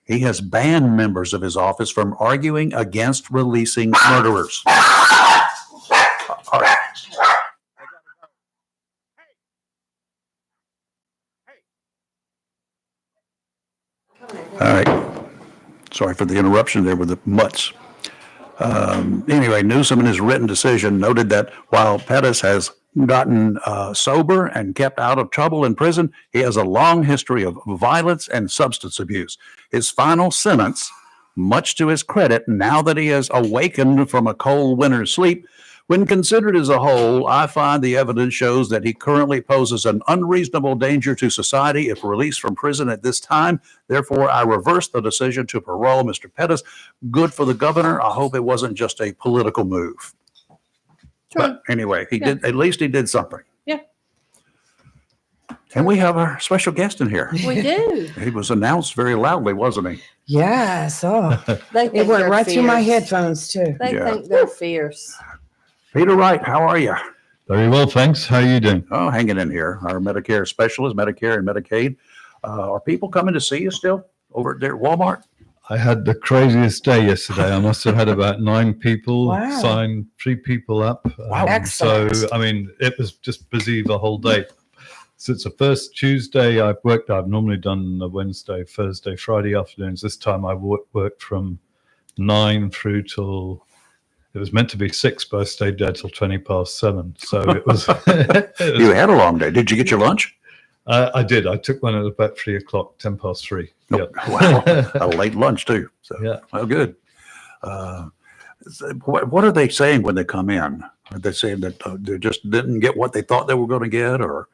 He has banned members of his office from arguing against releasing murderers. All right. All right. Sorry for the interruption there with the mutts. Anyway, Newsom in his written decision noted that while Pettis has gotten sober and kept out of trouble in prison, he has a long history of violence and substance abuse. His final sentence, much to his credit, now that he has awakened from a cold winter's sleep, when considered as a whole, I find the evidence shows that he currently poses an unreasonable danger to society if released from prison at this time. Therefore, I reverse the decision to parole Mr. Pettis. Good for the governor. I hope it wasn't just a political move. But anyway, he did. At least he did something. Yeah. And we have our special guest in here. We do. He was announced very loudly, wasn't he? Yeah, I saw. They It think went they're right through my fierce. headphones, too. They Yeah. think they're fierce. Peter Wright, how are you? Very well, thanks. How are you doing? Oh, hanging in here. Our Medicare specialist, Medicare and Medicaid. Are people coming to see you still over there at Walmart? I had the craziest day yesterday. I must have had about 9 people Wow. sign, 3 people up. Excellent. So, I mean, it was just busy the whole day. So it's the first Tuesday I've worked. I've normally done a Wednesday, Thursday, Friday afternoons. This time I worked from 9 through till, it was meant to be 6, but I stayed there till 7:20. So it was. You had a long day. Did you get your lunch? I did. I took one at about 3:00, 3:10. Oh, Yep. wow. A late lunch too. So, Yeah. well, good. What are they saying when they come in? Are they saying that they just didn't get what they thought they were going to get, or?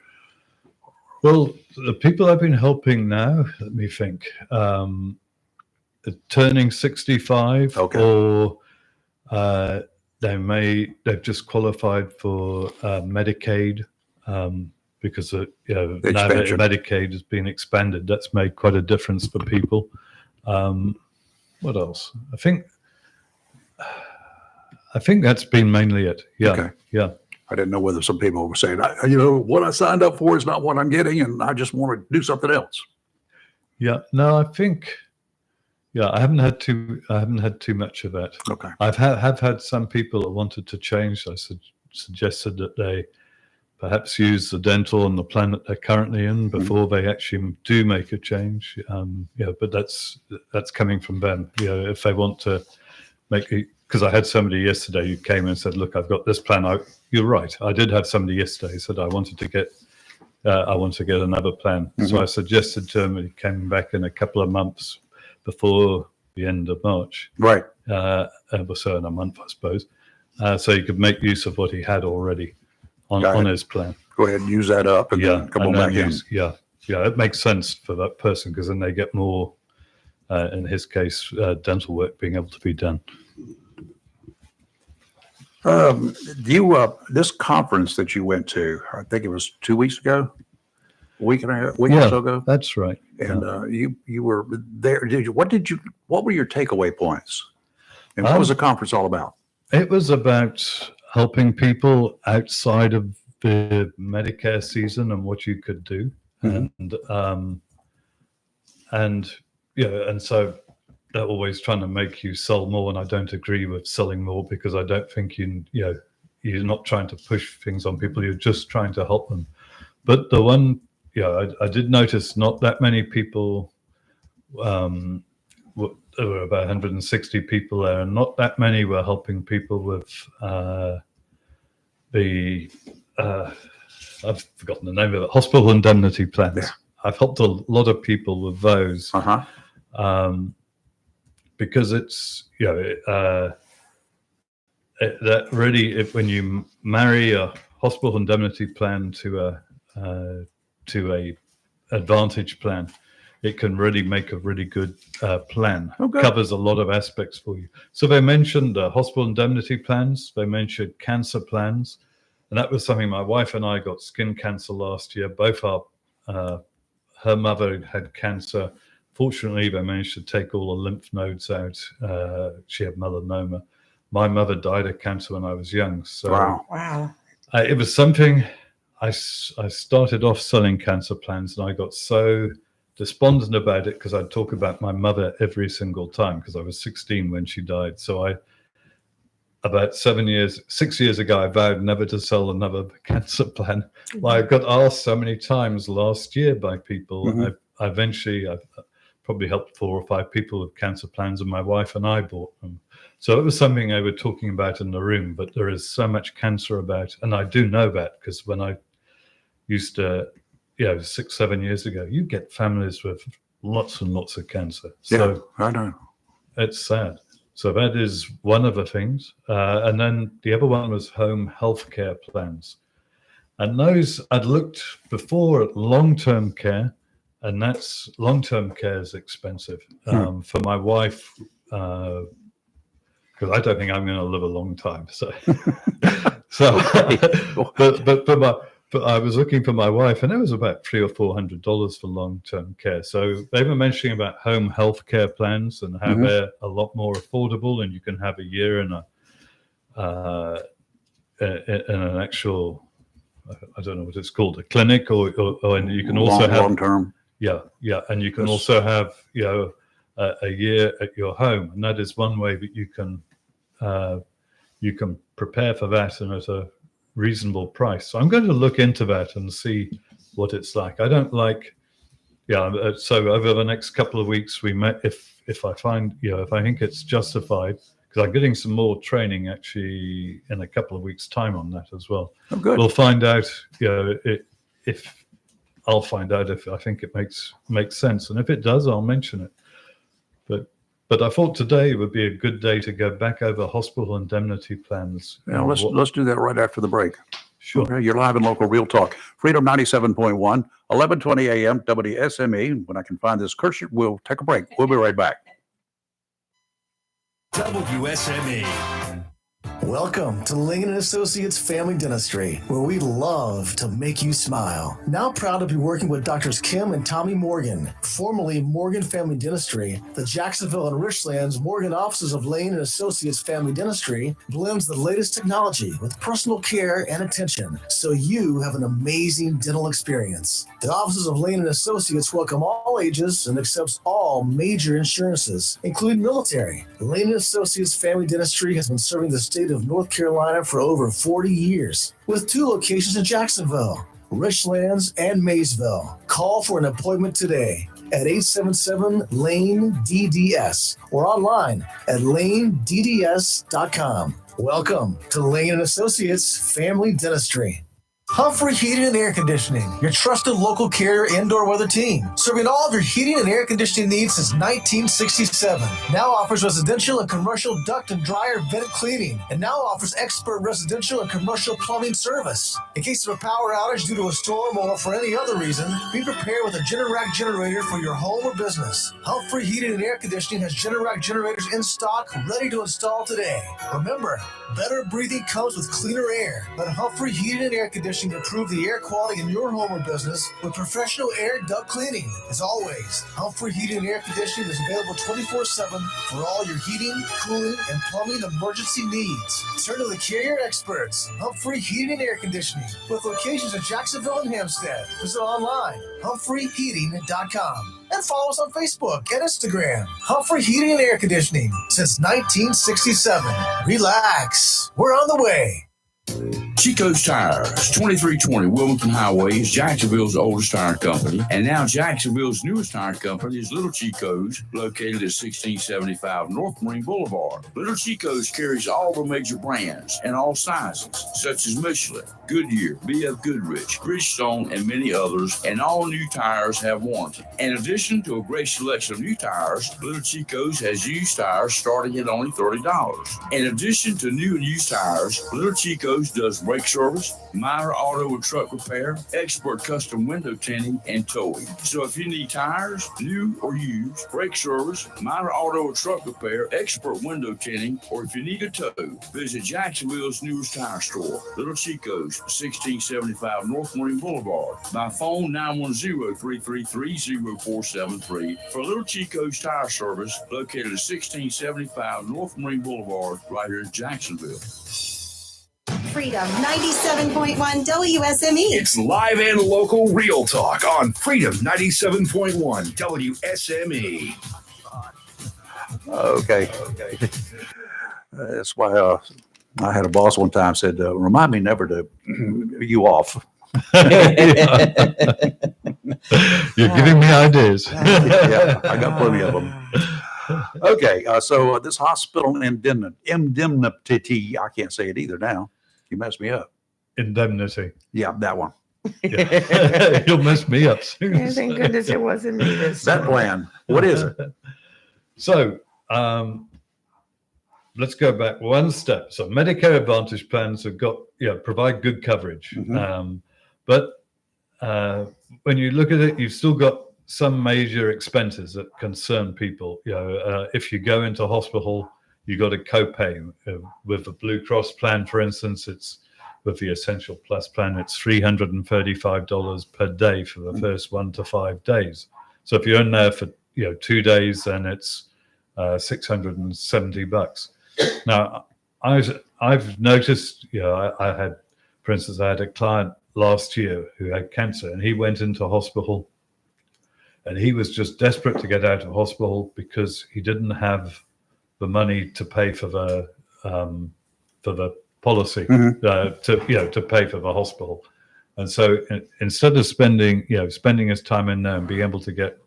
Well, the people I've been helping now, let me think, turning 65, or they've just qualified for Medicaid because now Expansion. Medicaid has been expanded. That's made quite a difference for people. What else? I think that's been mainly it. Yeah. Okay. Yeah. I didn't know whether some people were saying, what I signed up for is not what I'm getting, and I just want to do something else. Yeah. No, I think. Yeah, I haven't had too much of that. Okay. Have had some people that wanted to change. I suggested that they perhaps use the dental and the plan that they're currently in before they actually do make a change. But that's coming from them. If they want to make it, because I had somebody yesterday who came and said, "Look, I've got this plan." You're right. I did have somebody yesterday who said, "I want to get another plan." So I suggested to him, he came back in a couple of months before the end of March. Right. So in a month, I suppose. So he could make use of what he had already on his plan. Go ahead and use that up and then come on back in. Yeah, it makes sense for that person because then they get more, in his case, dental work being able to be done. This conference that you went to, I think it was 2 weeks ago, a week or so ago. That's right. And you were there. What were your takeaway points? And what was the conference all about? It was about helping people outside of the Medicare season and what you could do, and so they're always trying to make you sell more, and I don't agree with selling more because I don't think you're not trying to push things on people. You're just trying to help them. But the one, I did notice not that many people. There were about 160 people there, and not that many were helping people with I've forgotten the name of it, hospital indemnity plans. Yeah. I've helped a lot of people with those because it's that really, when you marry a hospital indemnity plan to a Advantage plan, it can really make a really good plan. Covers a lot of aspects for you. So they mentioned hospital indemnity plans. They mentioned cancer plans. And that was something my wife and I got skin cancer last year. Both her mother had cancer. Fortunately, they managed to take all the lymph nodes out. She had melanoma. My mother died of cancer when I was young. So wow. It was something. I started off selling cancer plans, and I got so despondent about it because I'd talk about my mother every single time because I was 16 when she died. So about 6 years ago, I vowed never to sell another cancer plan. I got asked so many times last year by people, and I've probably helped 4 or 5 people with cancer plans, and my wife and I bought them. So it was something they were talking about in the room, but there is so much cancer about, and I do know that because when I used to, 6-7 years ago, you get families with lots and lots of cancer. So I know. It's sad. So that is one of the things. And then the other one was home health care plans. And those, I'd looked before at long-term care, and that's long-term care is expensive. For my wife, because I don't think I'm going to live a long time. But I was looking for my wife, and it was about $300 or $400 for long-term care. So they were mentioning about home health care plans and how they're a lot more affordable, and you can have a year in an actual, I don't know what it's called, a clinic, or and you can also have long-term. Yeah, and you can also have a year at your home, and that is one way that you can prepare for that and at a reasonable price. So I'm going to look into that and see what it's like. I don't like, so over the next couple of weeks, we met, if I find, if I think it's justified, because I'm getting some more training actually in a couple of weeks' time on that as well. Oh, good. We'll find out, if I'll find out if I think it makes sense. And if it does, I'll mention it. But I thought today would be a good day to go back over hospital indemnity plans. Yeah, let's do that right after the break. Sure. Okay, you're live in local Real Talk. Freedom 97.1, 1120 a.m. WSME. When I can find this cursor, we'll take a break. We'll be right back. WSME. Welcome to Lincoln & Associates Family Dentistry, where we love to make you smile. Now proud to be working with Drs. Kim and Tommy Morgan, formerly Morgan Family Dentistry. The Jacksonville and Richlands Morgan offices of Lane & Associates Family Dentistry blends the latest technology with personal care and attention, so you have an amazing dental experience. The offices of Lane & Associates welcome all ages and accepts all major insurances, including military. Lane & Associates Family Dentistry has been serving the state of of North Carolina for over 40 years, with 2 locations in Jacksonville, Richlands, and Maysville. Call for an appointment today at 877-LANE-DDS or online at lanedds.com. Welcome to Lane & Associates Family Dentistry. Humphrey Heating and Air Conditioning, your trusted local carrier indoor weather team, serving all of your heating and air conditioning needs since 1967. Now offers residential and commercial duct and dryer vent cleaning, and now offers expert residential and commercial plumbing service. In case of a power outage due to a storm or for any other reason, be prepared with a Generac generator for your home or business. Humphrey Heating and Air Conditioning has Generac generators in stock, ready to install today. Remember, better breathing comes with cleaner air. Let Humphrey Heating and Air Conditioning improve the air quality in your home or business with professional air duct cleaning. As always, Humphrey Heating and Air Conditioning is available 24/7 for all your heating, cooling, and plumbing emergency needs. Turn to the carrier experts, Humphrey Heating and Air Conditioning, with locations in Jacksonville and Hampstead. Visit online, humphreyheating.com. And follow us on Facebook and Instagram. Humphrey Heating and Air Conditioning since 1967. Relax. We're on the way. Chico's Tires, 2320 Wilmington Highway, is Jacksonville's oldest tire company. And now Jacksonville's newest tire company is Little Chico's, located at 1675 North Marine Boulevard. Little Chico's carries all the major brands and all sizes, such as Michelin, Goodyear, B.F. Goodrich, Bridgestone, and many others, and all new tires have warranty. In addition to a great selection of new tires, Little Chico's has used tires starting at only $30. In addition to new and used tires, Little Chico's does brake service, minor auto and truck repair, expert custom window tinting, and towing. So if you need tires, new or used, brake service, minor auto or truck repair, expert window tinting, or if you need a tow, visit Jacksonville's newest tire store, Little Chico's, 1675 North Marine Boulevard. By phone 910-333-0473 for Little Chico's Tire Service, located at 1675 North Marine Boulevard, right here in Jacksonville. Freedom 97.1 WSME. It's live and local real talk on Freedom 97.1 WSME. Okay. That's why I had a boss one time said, remind me never to you off. You're giving me ideas. Yeah, I got plenty of them. Okay, so this hospital indemnity, I can't say it either now. You messed me up. Indemnity. Yeah, that one. Yeah. You'll mess me up soon. Yeah, thank goodness it wasn't me this That time. plan, what is it? So let's go back one step. So Medicare Advantage plans have got, provide good coverage. But when you look at it, you've still got some major expenses that concern people. If you go into hospital, you got a copay. With the Blue Cross plan, for instance, it's with the Essential Plus plan, it's $335 per day for the first 1 to 5 days. So if you're in there for 2 days, then it's $670. Now, I've noticed, I had, for instance, I had a client last year who had cancer, and he went into hospital, and he was just desperate to get out of hospital because he didn't have the money to pay for the policy to pay for the hospital. And so instead of spending his time in there and being able to get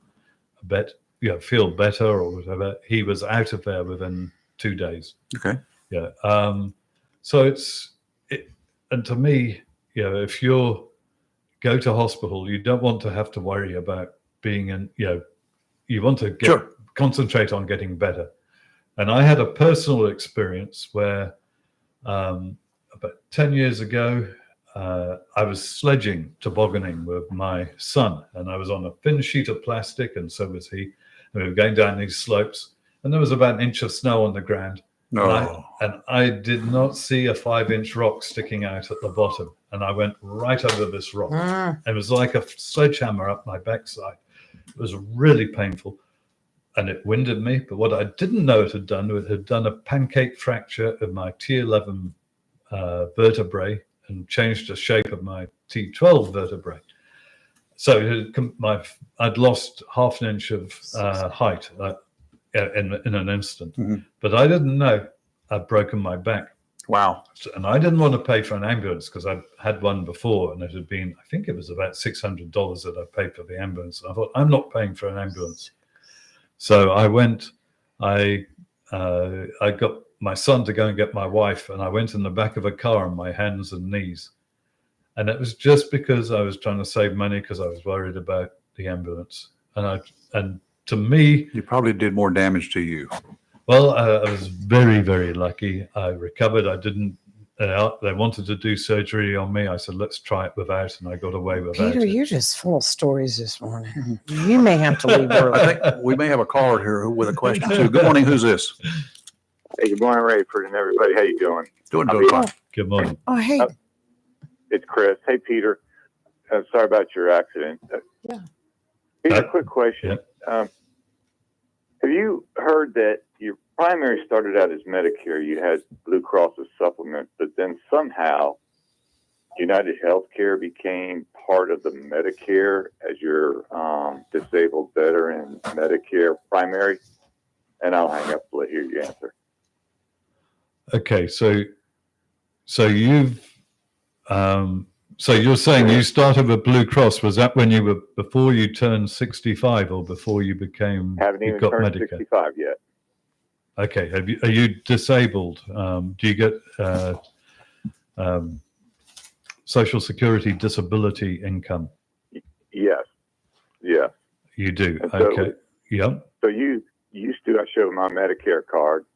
feel better or whatever, he was out of there within 2 days. Okay. Yeah. So and to me, if you go to hospital, you don't want to have to worry about being in, you want to concentrate on getting better. And I had a personal experience where about 10 years ago, I was sledging, tobogganing with my son, and I was on a thin sheet of plastic, and so was he. And we were going down these slopes, and there was about an inch of snow on the ground. And I did not see a 5-inch rock sticking out at the bottom. And I went right over this rock. It was like a sledgehammer up my backside. It was really painful. And it winded me. But what I didn't know it had done a pancake fracture of my T11 vertebrae and changed the shape of my T12 vertebrae. So I'd lost half an inch of height in an instant. But I didn't know I'd broken my back. Wow. And I didn't want to pay for an ambulance because I had one before, and it had been, I think it was about $600 that I paid for the ambulance. And I thought, I'm not paying for an ambulance. So I went, I got my son to go and get my wife, and I went in the back of a car on my hands and knees. And it was just because I was trying to save money because I was worried about the ambulance. And to me, you probably did more damage to you. Well, I was very, very lucky. I recovered. I didn't. They wanted to do surgery on me. I said, "Let's try it without," and I got away without. Peter, it. you're just full of stories this morning. You may have to leave early. I think we may have a caller here with a question too. Good morning. Who's this? Hey, good morning, Rayford, and everybody. How you doing? Doing fine. Good morning. Oh, hey. It's Chris. Hey, Peter. Sorry about your accident. Yeah. Here's a quick question. Have you heard that your primary started out as Medicare? You had Blue Cross as supplement, but then somehow United Healthcare became part of the Medicare as your disabled veteran Medicare primary? And I'll hang up to let you hear your answer. Okay, so you've so you're saying you started with Blue Cross. Was that when you were before you turned 65 or before you became? Haven't even got turned Medicare? 65 yet. Okay, are you disabled? Do you get Social Security disability income? Yes. Yes. You do. And so- Okay. Yep. So you used to, I showed my Medicare card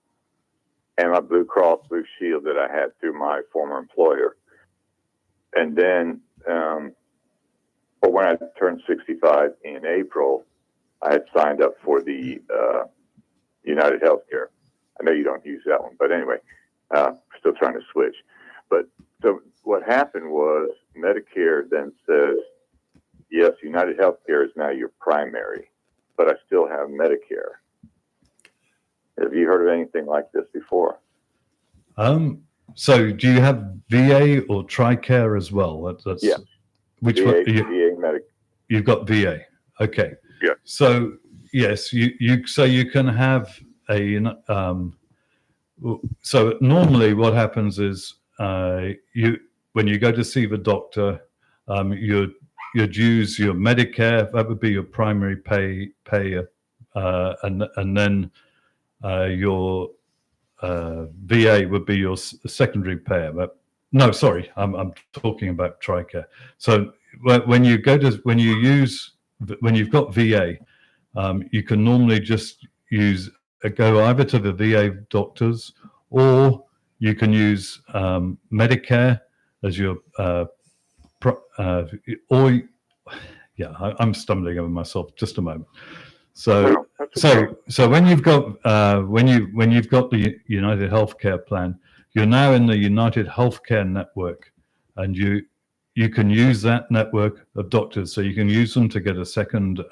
and my Blue Cross Blue Shield that I had through my former employer. And then, but when I turned 65 in April, I had signed up for the United Healthcare. I know you don't use that one, but anyway, still trying to switch. But so what happened was Medicare then says, yes, United Healthcare is now your primary, but I still have Medicare. Have you heard of anything like this before? So do you have VA or TRICARE as well? That's Yeah. Which VA, one? VA Medicare. You've got VA. Okay. Yeah. So yes, you so you can have a so normally what happens is when you go to see the doctor, you'd use your Medicare, that would be your primary payer, and then your VA would be your secondary payer. But no, sorry, I'm talking about TRICARE. So when you've got VA, you can normally just go either to the VA doctors, or you can use Medicare as your I'm stumbling over myself. Just a moment. So when you've got the United Healthcare plan, you're now in the United Healthcare network, and you can use that network of doctors. So you can use them to get a second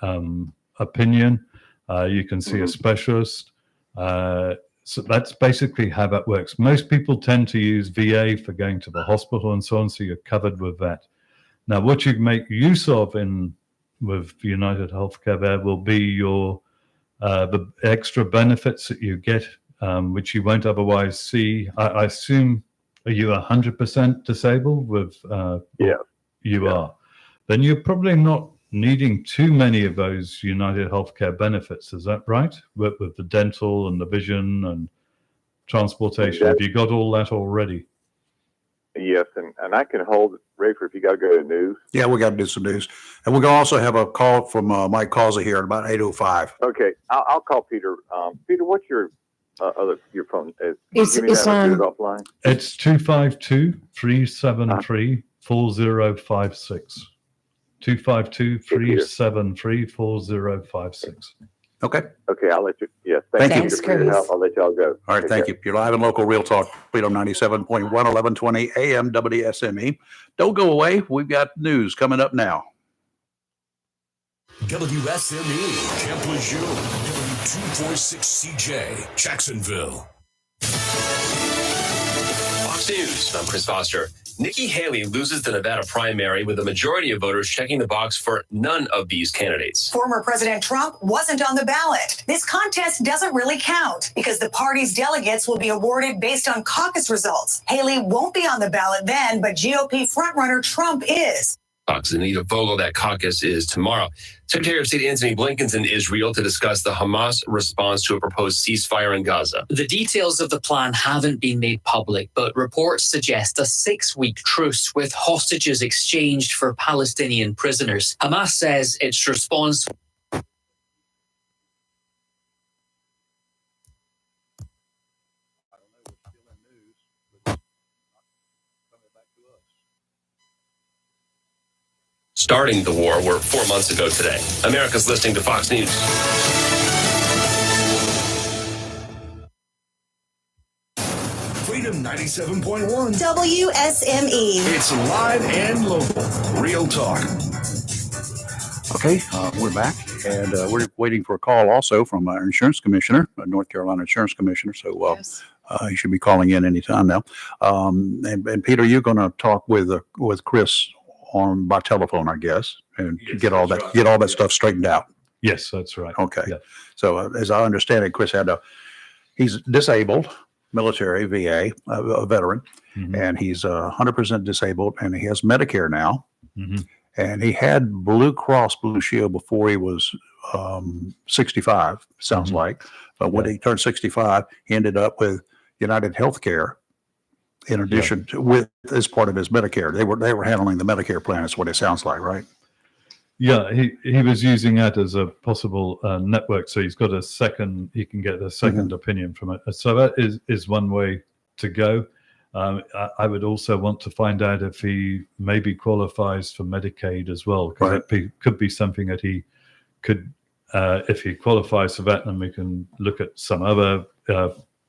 opinion. You can see a specialist. So that's basically how that works. Most people tend to use VA for going to the hospital and so on, so you're covered with that. Now, what you make use of with United Healthcare there will be your the extra benefits that you get, which you won't otherwise see. I assume, are you 100% disabled? Yeah. You are. Then you're probably not needing too many of those United Healthcare benefits. Is that right? With the dental and the vision and transportation. Have you got all that already? Yes, and I can hold Rayford if you got to go to news. Yeah, we got to do some news. And we're going to also have a call from Mike Causa here at about 8:05. Okay, I'll call Peter. Peter, what's your your phone? It's on. Offline. It's 252-373-4056. 252-373-4056. Okay. Okay, I'll let you. Yes, Thank you. Thanks, Chris. I'll let y'all go. All right, thank you. You're live in local Real Talk, Freedom 97.1, 1120 AM WSME. Don't go away. We've got news coming up now. WSME, Camp Lejeune, W246CJ, Jacksonville. On Fox News, I'm Chris Foster. Nikki Haley loses the Nevada primary with a majority of voters checking the box for none of these candidates. Former President Trump wasn't on the ballot. This contest doesn't really count because the party's delegates will be awarded based on caucus results. Haley won't be on the ballot then, but GOP frontrunner Trump is. Fox Anita Vogel, that caucus is tomorrow. Secretary of State Antony Blinken's in Israel to discuss the Hamas response to a proposed ceasefire in Gaza. The details of the plan haven't been made public, but reports suggest a 6-week truce with hostages exchanged for Palestinian prisoners. Hamas says its response starting the war were 4 months ago today. America's listening to Fox News. Freedom 97.1 WSME. It's live and local. Real talk. Okay, we're back, and we're waiting for a call also from our insurance commissioner, North Carolina Insurance Commissioner. So he should be calling in anytime now. And Peter, you're going to talk with Chris by telephone, I guess, and get all that stuff straightened out. Yes, that's right. Okay. Yeah. So as I understand it, Chris he's disabled, military, VA, a veteran, and he's 100% disabled, and he has Medicare now. Mm-hmm. And he had Blue Cross Blue Shield before he was 65, sounds like. But when he turned 65, he ended up with United Healthcare in addition to as part of his Medicare. They were handling the Medicare plan, is what it sounds like, right? Yeah, he was using that as a possible network. So he can get a second opinion from it. So that is one way to go. I would also want to find out if he maybe qualifies for Medicaid as well, because it could be something that he could, if he qualifies for that, then we can look at some other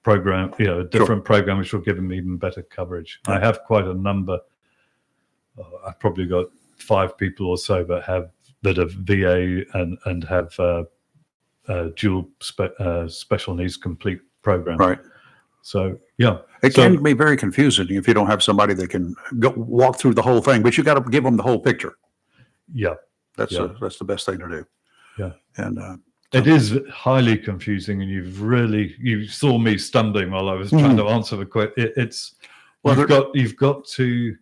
program, a different program which will give him even better coverage. I have quite a number. I've probably got 5 people or so that are VA and have dual special needs complete program. Right. So it can be very confusing if you don't have somebody that can walk through the whole thing. But you got to give them the whole picture. Yeah, that's the best thing to do. Yeah, and it is highly confusing, and you saw me stumbling while I was trying to answer the question. You've got to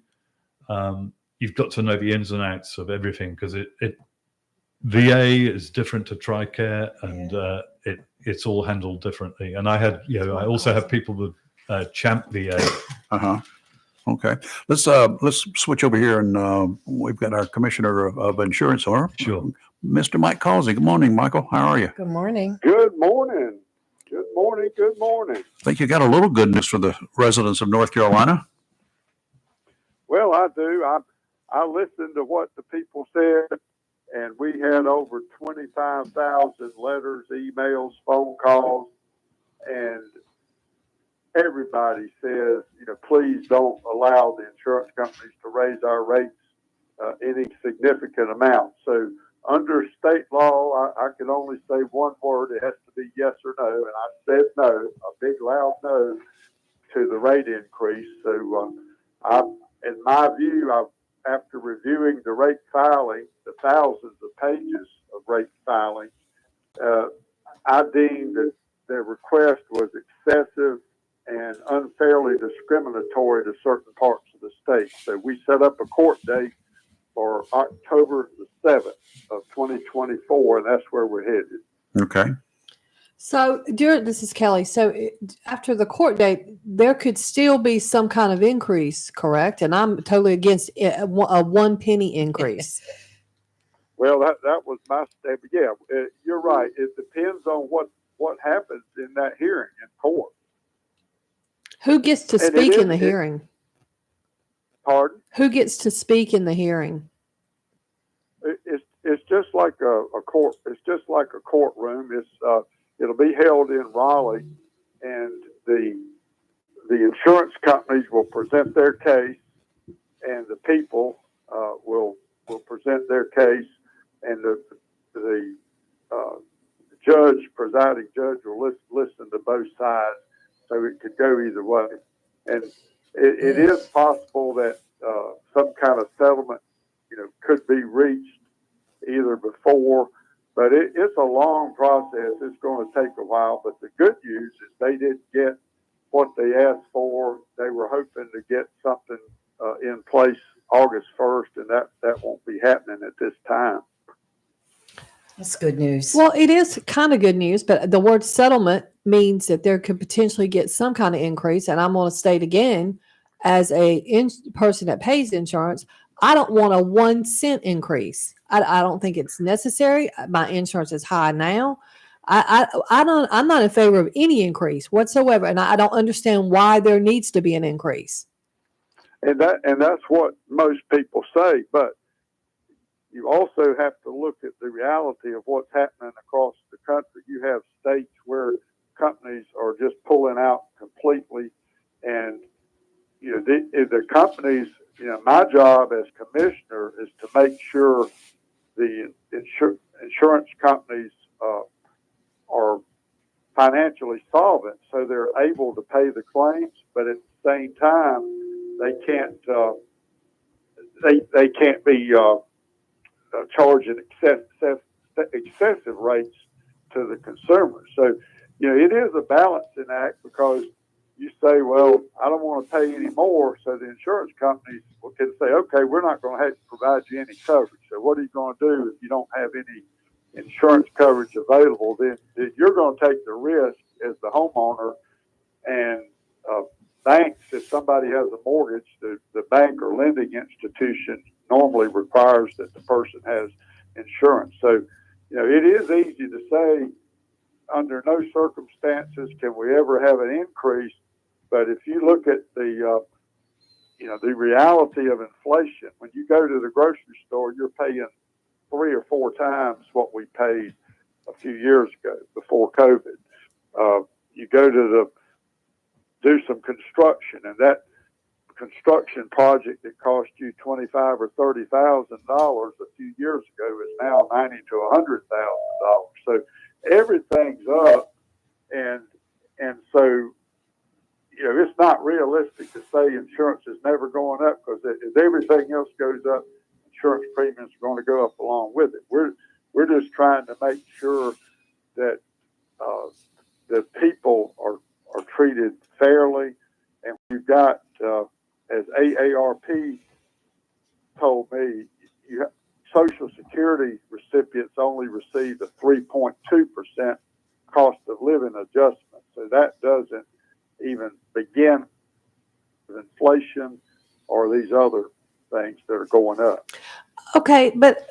know the ins and outs of everything, because VA is different to TRICARE, and it's all handled differently. And I also have people with CHAMP VA. Okay, let's switch over here, and we've got our commissioner of insurance, Sure. Mr. Mike Causey. Good morning, Michael. How are you? Good morning. Good morning. Good morning. Good morning. I think you got a little good news for the residents of North Carolina. Well, I do. I listened to what the people said, and we had over 25,000 letters, emails, phone calls, and everybody says, please don't allow the insurance companies to raise our rates any significant amount. So under state law, I can only say one word. It has to be yes or no. And I said no, a big loud no to the rate increase. So in my view, after reviewing the rate filing, the thousands of pages of rate filing, I deemed that their request was excessive and unfairly discriminatory to certain parts of the state. So we set up a court date for October the 7th of 2024, and that's where we're headed. Okay. So this is Kelly. So after the court date, there could still be some kind of increase, correct? And I'm totally against a 1 penny increase. Well, that was my step. Yeah, you're right. It depends on what happens in that hearing in court. Who gets to speak in the hearing? Pardon? Who gets to speak in the hearing? It's just like a court. It's just like a courtroom. It'll be held in Raleigh, and the insurance companies will present their case, and the people will present their case, and the presiding judge will listen to both sides. So it could go either way, and it is possible that some kind of settlement, could be reached either before, but it's a long process. It's going to take a while. But the good news is they didn't get what they asked for. They were hoping to get something in place August 1st, and that won't be happening at this time. That's good news. Well, it is kind of good news, but the word settlement means that there could potentially get some kind of increase. And I'm going to state again, as a person that pays insurance, I don't want a 1 cent increase. I don't think it's necessary. My insurance is high now. I'm not in favor of any increase whatsoever, and I don't understand why there needs to be an increase. And that's what most people say, but you also have to look at the reality of what's happening across the country. You have states where companies are just pulling out completely, and the companies. My job as commissioner is to make sure the insurance companies are financially solvent, so they're able to pay the claims, but at the same time, they can't be charging excessive rates to the consumer. So, it is a balancing act, because you say, well, I don't want to pay any more, so the insurance companies can say, okay, we're not going to have to provide you any coverage. So what are you going to do if you don't have any insurance coverage available? Then you're going to take the risk as the homeowner, and banks, if somebody has a mortgage, the bank or lending institution normally requires that the person has insurance. So, it is easy to say under no circumstances can we ever have an increase. But if you look at the reality of inflation, when you go to the grocery store, you're paying 3 or 4 times what we paid a few years ago before COVID. You go to do some construction, and that construction project that cost you $25,000 or $30,000 a few years ago is now $90,000 to $100,000. So everything's up, and so it's not realistic to say insurance is never going up, because as everything else goes up, insurance premiums are going to go up along with it. We're just trying to make sure that that people are treated fairly, and we've got, as AARP told me, Social Security recipients only receive a 3.2% cost of living adjustment. So that doesn't even begin with inflation or these other things that are going up. Okay, but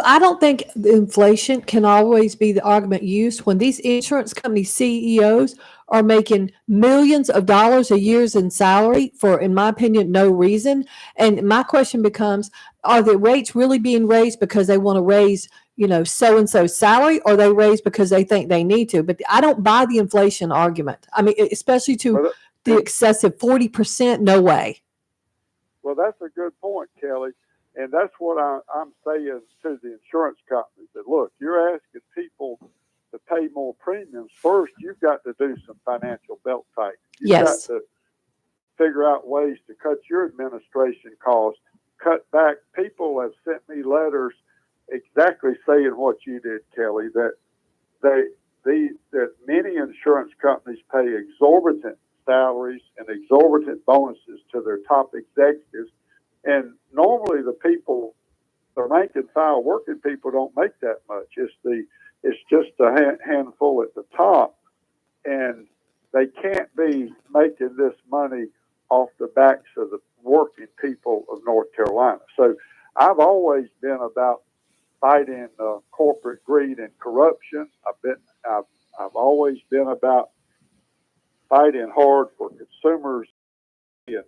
I don't think the inflation can always be the argument used when these insurance company CEOs are making millions of dollars a year in salary for, in my opinion, no reason. And my question becomes, are the rates really being raised because they want to raise, so-and-so salary, or they raise because they think they need to? But I don't buy the inflation argument. I mean, especially to the excessive 40%, no way. Well, that's a good point, Kelly. And that's what I'm saying to the insurance companies, that, look, you're asking people to pay more premiums. First, you've got to do some financial belt tightening. You've got to figure out ways to cut your administration costs, cut back. People have sent me letters exactly saying what you did, Kelly, that that many insurance companies pay exorbitant salaries and exorbitant bonuses to their top executives. And normally the people, the rank and file working people, don't make that much. It's just a handful at the top, and they can't be making this money off the backs of the working people of North Carolina. So I've always been about fighting corporate greed and corruption. I've always been about fighting hard for consumers and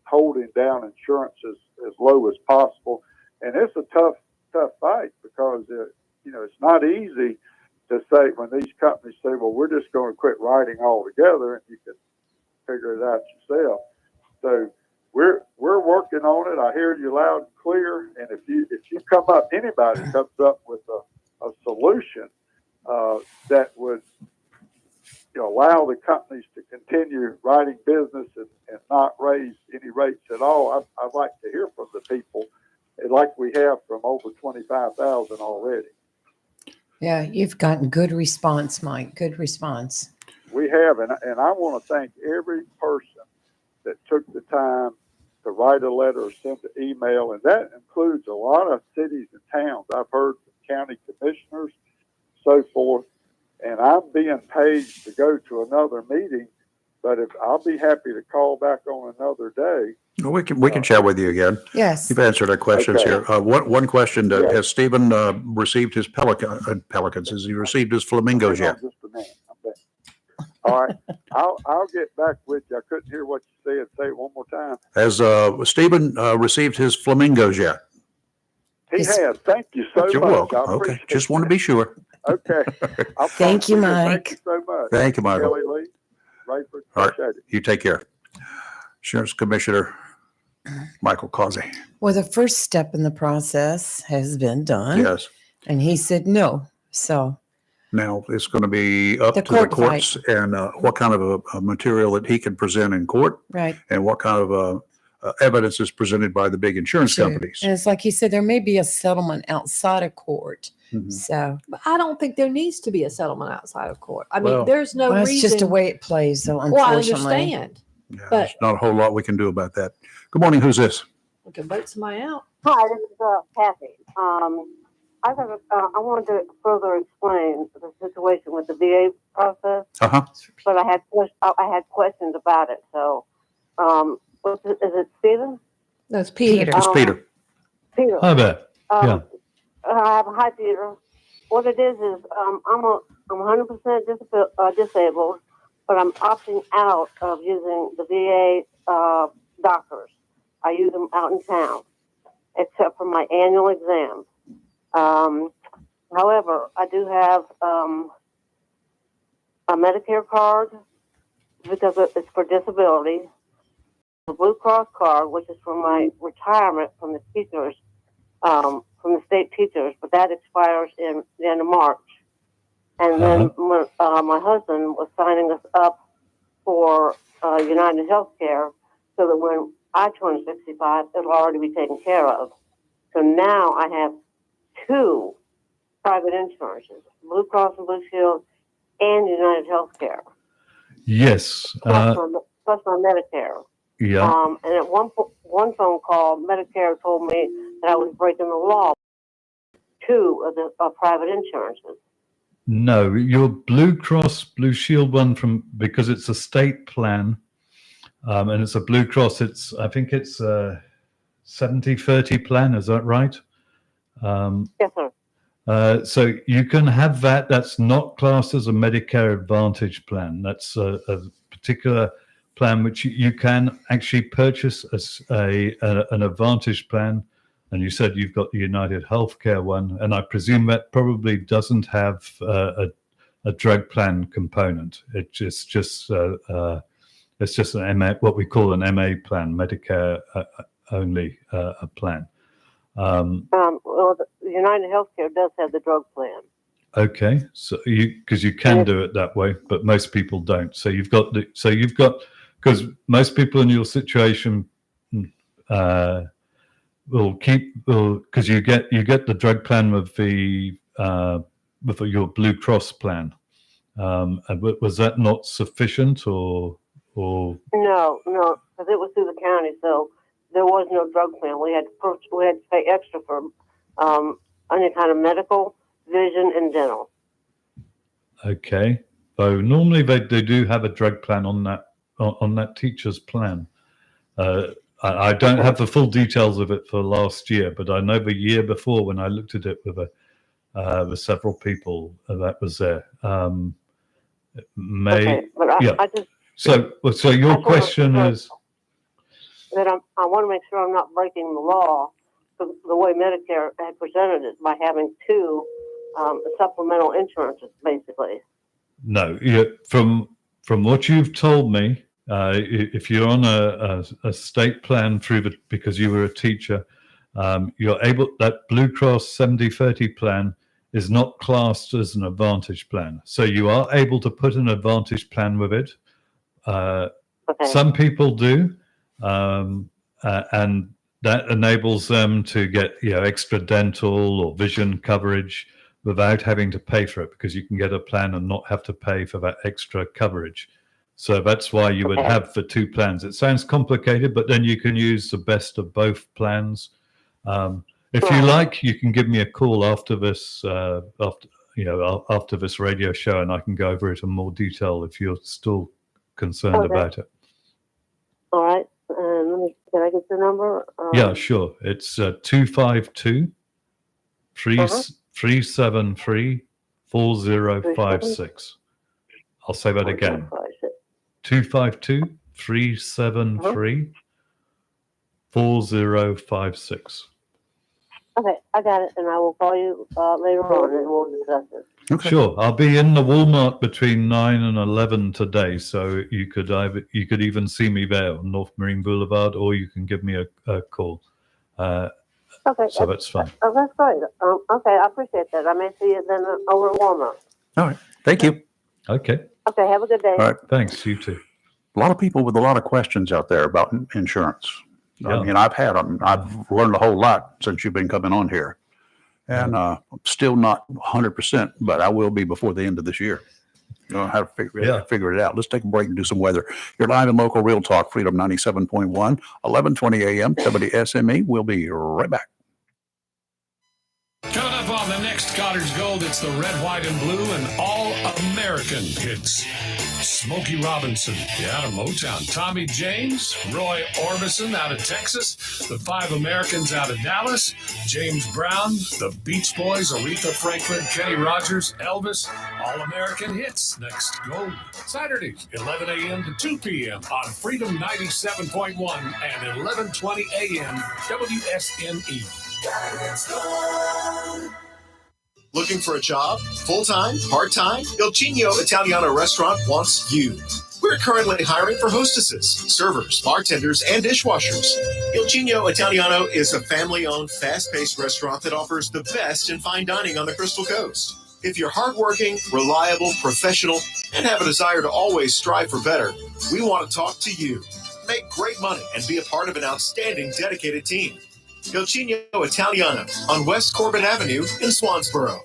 holding down insurance as low as possible. And it's a tough fight, because it's not easy to say when these companies say, well, we're just going to quit writing altogether, and you can figure it out yourself. So we're working on it. I hear you loud and clear. And if you come up, anybody comes up with a solution that would allow the companies to continue writing business and not raise any rates at all. I'd like to hear from the people, like we have from over 25,000 already. Yeah, you've gotten good response, Mike. Good response. We have, and I want to thank every person that took the time to write a letter or send an email, and that includes a lot of cities and towns. I've heard from county commissioners, so forth, and I'm being paid to go to another meeting, but if I'll be happy to call back on another day. Well, we can chat with you again. Yes. You've answered our questions Okay. here. One question, Yeah. has Stephen received his pelicans? Has he received his flamingos Hang on yet? just a minute. All right, I'll get back with you. I couldn't hear what you said. Say it one more time. Has Stephen received his flamingos yet? He has. Thank you so You're much. welcome. I Okay, appreciate just want to be sure. Okay. I'll Thank talk you, to Mike. Thank you so much. Thank you, Michael. Kelly Lee, Rayford, All right, appreciate it. you take care. Insurance Commissioner Michael Causey. Well, the first step in the process has been done. Yes. And he said no. So Now it's going to be up The to the court courts and what kind of a material that he can present in court right. and what kind of evidence is presented by the big insurance Sure. companies. And it's like he said, there may be a settlement outside of court. Mhm. So But I don't think there needs to be a settlement outside of court. I Well- mean, there's no well, it's reason. just the way it plays, though, Well, I unfortunately. understand. Yeah, But there's not a whole lot we can do about that. Good morning. Who's this? we can vote somebody out. Hi, this is Kathy. I wanted to further explain the situation with the VA process, Uh-huh. but I had questions about it. So, is it Stephen? No, it's Peter. It's Peter. Peter. Hi there. Yeah. Hi, Peter. What it is I'm 100% disabled, but I'm opting out of using the VA doctors. I use them out in town, except for my annual exams. However, I do have a Medicare card because it's for disability, a Blue Cross card, which is for my retirement from the teachers, from the state teachers, but that expires in the end of March. And then when, my husband was signing us up for United Healthcare so that when I turn 65, it'll already be taken care of. So now I have two private insurances, Blue Cross and Blue Shield and United Healthcare, Yes. plus my Medicare. Yeah. And at one phone call, Medicare told me that I was breaking the law. Two of the private insurances. No, your Blue Cross Blue Shield one because it's a state plan, and it's a Blue Cross. I think it's a 70-30 plan. Is that right? Yes, sir. So you can have that. That's not classed as a Medicare Advantage plan. That's a particular plan which you can actually purchase as an Advantage plan. And you said you've got the United Healthcare one, and I presume that probably doesn't have a drug plan component. It's just an MA, what we call an MA plan, Medicare only plan. Well, the United Healthcare does have the drug plan. Okay, so because you can do it that way, but most people don't. So you've got because most people in your situation because you get the drug plan with your Blue Cross plan. And was that not sufficient or? No, because it was through the county, so there was no drug plan. We had to pay extra for any kind of medical, vision, and dental. Okay, so normally they do have a drug plan on that teacher's plan. I don't have the full details of it for last year, but I know the year before when I looked at it with several people that was there. So your question is that I want to make sure I'm not breaking the law the way Medicare had presented it by having two supplemental insurances, basically. no. From what you've told me, if you're on a state plan because you were a teacher, you're able that Blue Cross 70-30 plan is not classed as an Advantage plan. So you are able to put an Advantage plan with it. Some people do, and that enables them to get extra dental or vision coverage without having to pay for it, because you can get a plan and not have to pay for that extra coverage. So that's why you would have the two plans. It sounds complicated, but then you can use the best of both plans. If you like, you can give me a call after this, after this radio show, and I can go over it in more detail if you're still concerned about it. All right. Can I get your number? Yeah, sure. It's 252-373-4056. I'll say that again. 252-373-4056. Okay, I got it, and I will call you later on, and we'll discuss it. Okay. Sure. I'll be in the Walmart between 9 and 11 today, so you could even see me there on North Marine Boulevard, or you can give me a call. Okay. So that's fine. Oh, that's great. Okay, I appreciate that. I may see you then over at Walmart. All right. Thank you. Okay. Okay, have a good day. All right. Thanks. You too. A lot of people with a lot of questions out there about insurance. Yeah. I mean, I've learned a whole lot since you've been coming on here, and still not 100%, but I will be before the end of this year. You know how to figure it out. Let's take a break and do some weather. You're live in local Real Talk, Freedom 97.1, 1120 a.m. WSME. We'll be right back. Coming up on the next Cottage Gold, it's the red, white, and blue and all-American hits. Smokey Robinson, out of Motown. Tommy James, Roy Orbison out of Texas. The Five Americans out of Dallas. James Brown, the Beach Boys, Aretha Franklin, Kenny Rogers, Elvis. All-American hits. Next Gold. Saturdays, 11 a.m. to 2 p.m. on Freedom 97.1 and 1120 a.m. WSME. Looking for a job? Full-time? Part-time? Il Cigno Italiano Restaurant wants you. We're currently hiring for hostesses, servers, bartenders, and dishwashers. Il Cigno Italiano is a family-owned, fast-paced restaurant that offers the best in fine dining on the Crystal Coast. If you're hardworking, reliable, professional, and have a desire to always strive for better, we want to talk to you. Make great money and be a part of an outstanding, dedicated team. Il Cigno Italiano on West Corbin Avenue in Swansboro.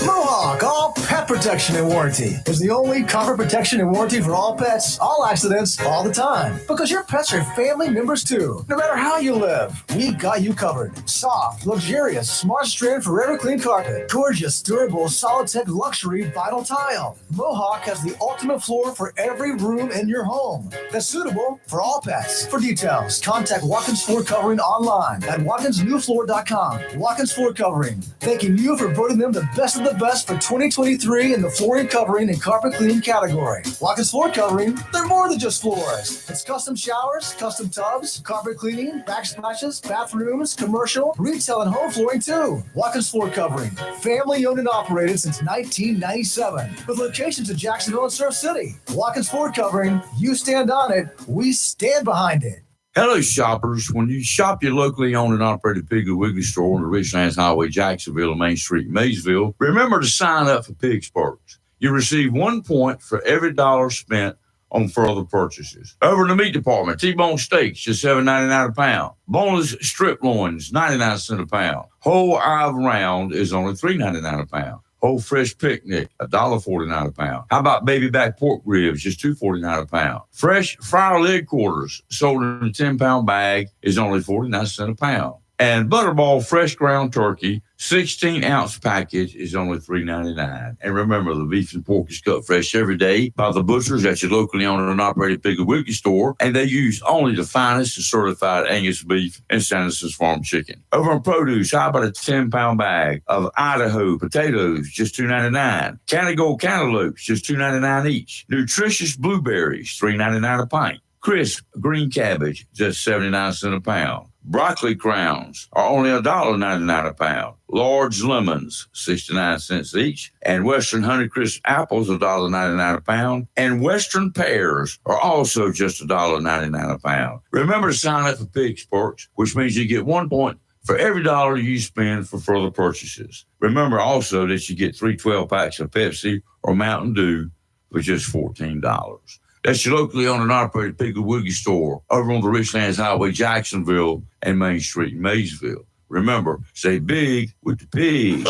Mohawk All Pet Protection and Warranty is the only cover protection and warranty for all pets, all accidents, all the time. Because your pets are family members too. No matter how you live, we got you covered. Soft, luxurious, smart strand forever clean carpet. Gorgeous, durable, solid tech luxury vinyl tile. Mohawk has the ultimate floor for every room in your home. That's suitable for all pets. For details, contact Watkins Floor Covering online at watkinsnewfloor.com. Watkins Floor Covering, thanking you for voting them the best of the best for 2023 in the flooring covering and carpet cleaning category. Watkins Floor Covering, they're more than just floors. It's custom showers, custom tubs, carpet cleaning, backsplashes, bathrooms, commercial, retail, and home flooring too. Watkins Floor Covering, family owned and operated since 1997 with locations in Jacksonville and Surf City. Watkins Floor Covering, you stand on it, we stand behind it. Hello, shoppers. When you shop your locally owned and operated Piggly Wiggly store on the Richlands Highway, Jacksonville, and Main Street, Maysville, remember to sign up for Pig Sparks. You receive 1 point for every dollar spent on further purchases. Over in the meat department, T-bone steaks, just $7.99 a pound. Boneless strip loins, 99 cents a pound. Whole Ive round is only $3.99 a pound. Whole fresh picnic, $1.49 a pound. How about baby back pork ribs, just $2.49 a pound. Fresh fryer leg quarters, sold in a 10-pound bag, is only 49 cents a pound. And Butterball fresh ground turkey, 16-ounce package is only $3.99. And remember, the beef and pork is cut fresh every day by the butchers at your locally owned and operated Piggly Wiggly store, and they use only the finest and certified Angus beef and Sanderson's Farm chicken. Over on produce, how about a 10-pound bag of Idaho potatoes, just $2.99. Canada cantaloupes, just $2.99 each. Nutritious blueberries, $3.99 a pint. Crisp green cabbage, just 79 cents a pound. Broccoli crowns are only $1.99 a pound. Large lemons, 69 cents each. And Western Honeycrisp apples, $1.99 a pound. And Western pears are also just $1.99 a pound. Remember to sign up for Pig Sparks, which means you get 1 point for every $1 you spend for further purchases. Remember also that you get 3 12-packs of Pepsi or Mountain Dew for just $14. That's your locally owned and operated Piggly Wiggly store over on the Richlands Highway, Jacksonville, and Main Street, Maysville. Remember, say big with the pig.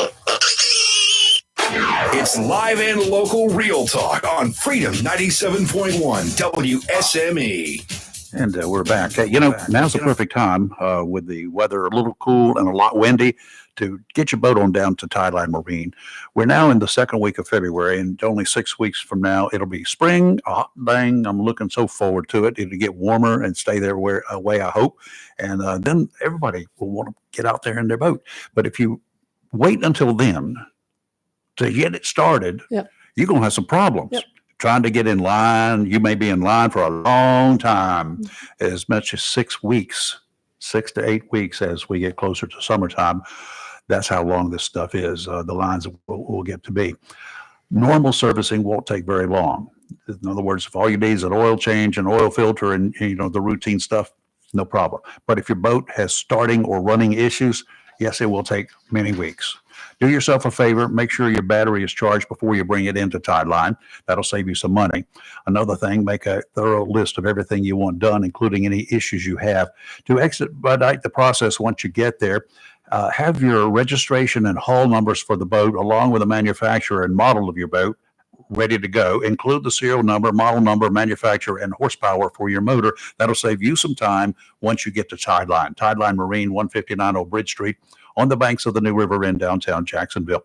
It's live and local real talk on Freedom 97.1 WSME. And we're back. Hey, now's the perfect time with the weather a little cool and a lot windy to get your boat on down to Tideline Marine. We're now in the second week of February, and only 6 weeks from now, it'll be spring. Oh, dang, I'm looking so forward to it. It'll get warmer and stay there way I hope. And then everybody will want to get out there in their boat. But if you wait until then to get it started, you're going to have some problems. Trying to get in line. You may be in line for a long time, as much as 6 weeks, 6 to 8 weeks as we get closer to summertime. That's how long this stuff is. The lines will get to be. Normal servicing won't take very long. In other words, if all you need is an oil change, an oil filter, and the routine stuff, no problem. But if your boat has starting or running issues, yes, it will take many weeks. Do yourself a favor, make sure your battery is charged before you bring it into Tideline. That'll save you some money. Another thing, make a thorough list of everything you want done, including any issues you have. To expedite the process once you get there, have your registration and hull numbers for the boat, along with the manufacturer and model of your boat, ready to go. Include the serial number, model number, manufacturer, and horsepower for your motor. That'll save you some time once you get to Tideline. Tideline Marine, 159 Old Bridge Street, on the banks of the New River in downtown Jacksonville.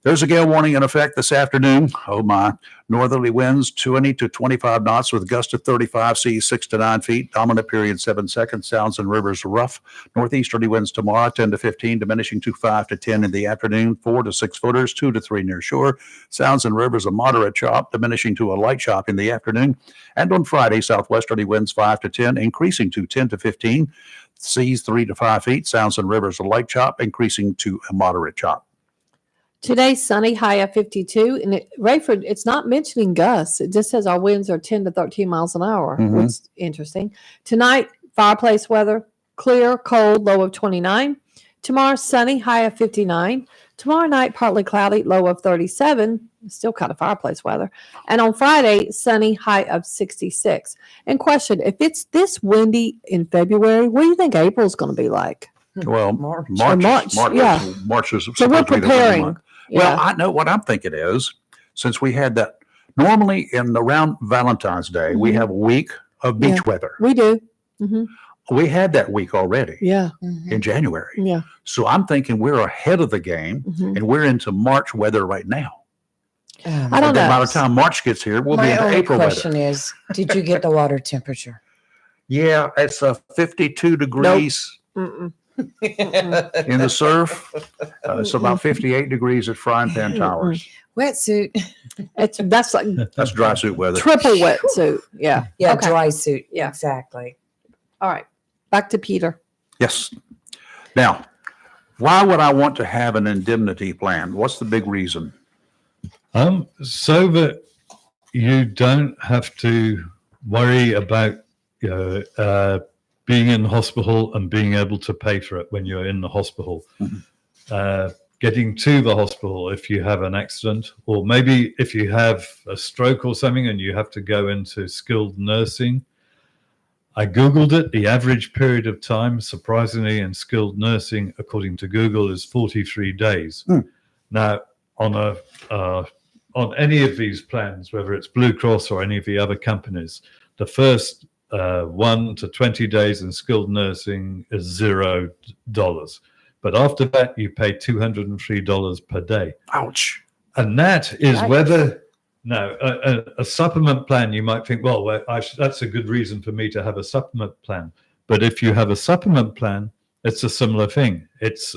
There's a gale warning in effect this afternoon. Oh my. Northerly winds 20 to 25 knots with gusts of 35, seas 6 to 9 feet. Dominant period 7 seconds. Sounds and rivers rough. Northeasterly winds tomorrow 10 to 15, diminishing to 5 to 10 in the afternoon. 4 to 6 footers, 2 to 3 near shore. Sounds and rivers a moderate chop, diminishing to a light chop in the afternoon. And on Friday, southwesterly winds 5 to 10, increasing to 10 to 15. Seas 3 to 5 feet. Sounds and rivers a light chop, increasing to a moderate chop. Today, sunny, high of 52. And Rayford, it's not mentioning gusts. It just says our winds are 10 to 13 miles an hour. Mhm. That's interesting. Tonight, fireplace weather, clear, cold, low of 29. Tomorrow, sunny, high of 59. Tomorrow night, partly cloudy, low of 37. Still kind of fireplace weather. And on Friday, sunny, high of 66. And question, if it's this windy in February, what do you think April's going to be like? Well, March, yeah. yeah. March is So we're supposed to be the winter preparing. month. Well, Yeah. I know what I'm thinking is, since we had that, normally in around Valentine's Day, we Mhm. have a week of beach Yeah. weather. We do. Hmm. We had that week already Yeah. in January. Yeah. So I'm thinking we're ahead of the game Mhm. and we're into March weather right now. I don't And then by know. the time March gets here, we'll be My into only April question weather. is, did you get the water temperature? Yeah, it's 52 degrees Mm-mm. in the surf. It's about 58 degrees at Frying Pan Towers. Wetsuit. That's like That's dry suit weather. triple wetsuit. Yeah. Yeah, Okay. dry suit. Yeah. Exactly. All right. Back to Peter. Yes. Now, why would I want to have an indemnity plan? What's the big reason? So that you don't have to worry about being in the hospital and being able to pay for it when you're in the hospital. Getting to the hospital if you have an accident, or maybe if you have a stroke or something and you have to go into skilled nursing. I Googled it. The average period of time, surprisingly, in skilled nursing, according to Google, is 43 days. Now, on any of these plans, whether it's Blue Cross or any of the other companies, the first 1 to 20 days in skilled nursing is $0. But after that, you pay $203 per day. Ouch. And that is Yikes. whether, no, a supplement plan, you might think, well, that's a good reason for me to have a supplement plan. But if you have a supplement plan, it's a similar thing. It's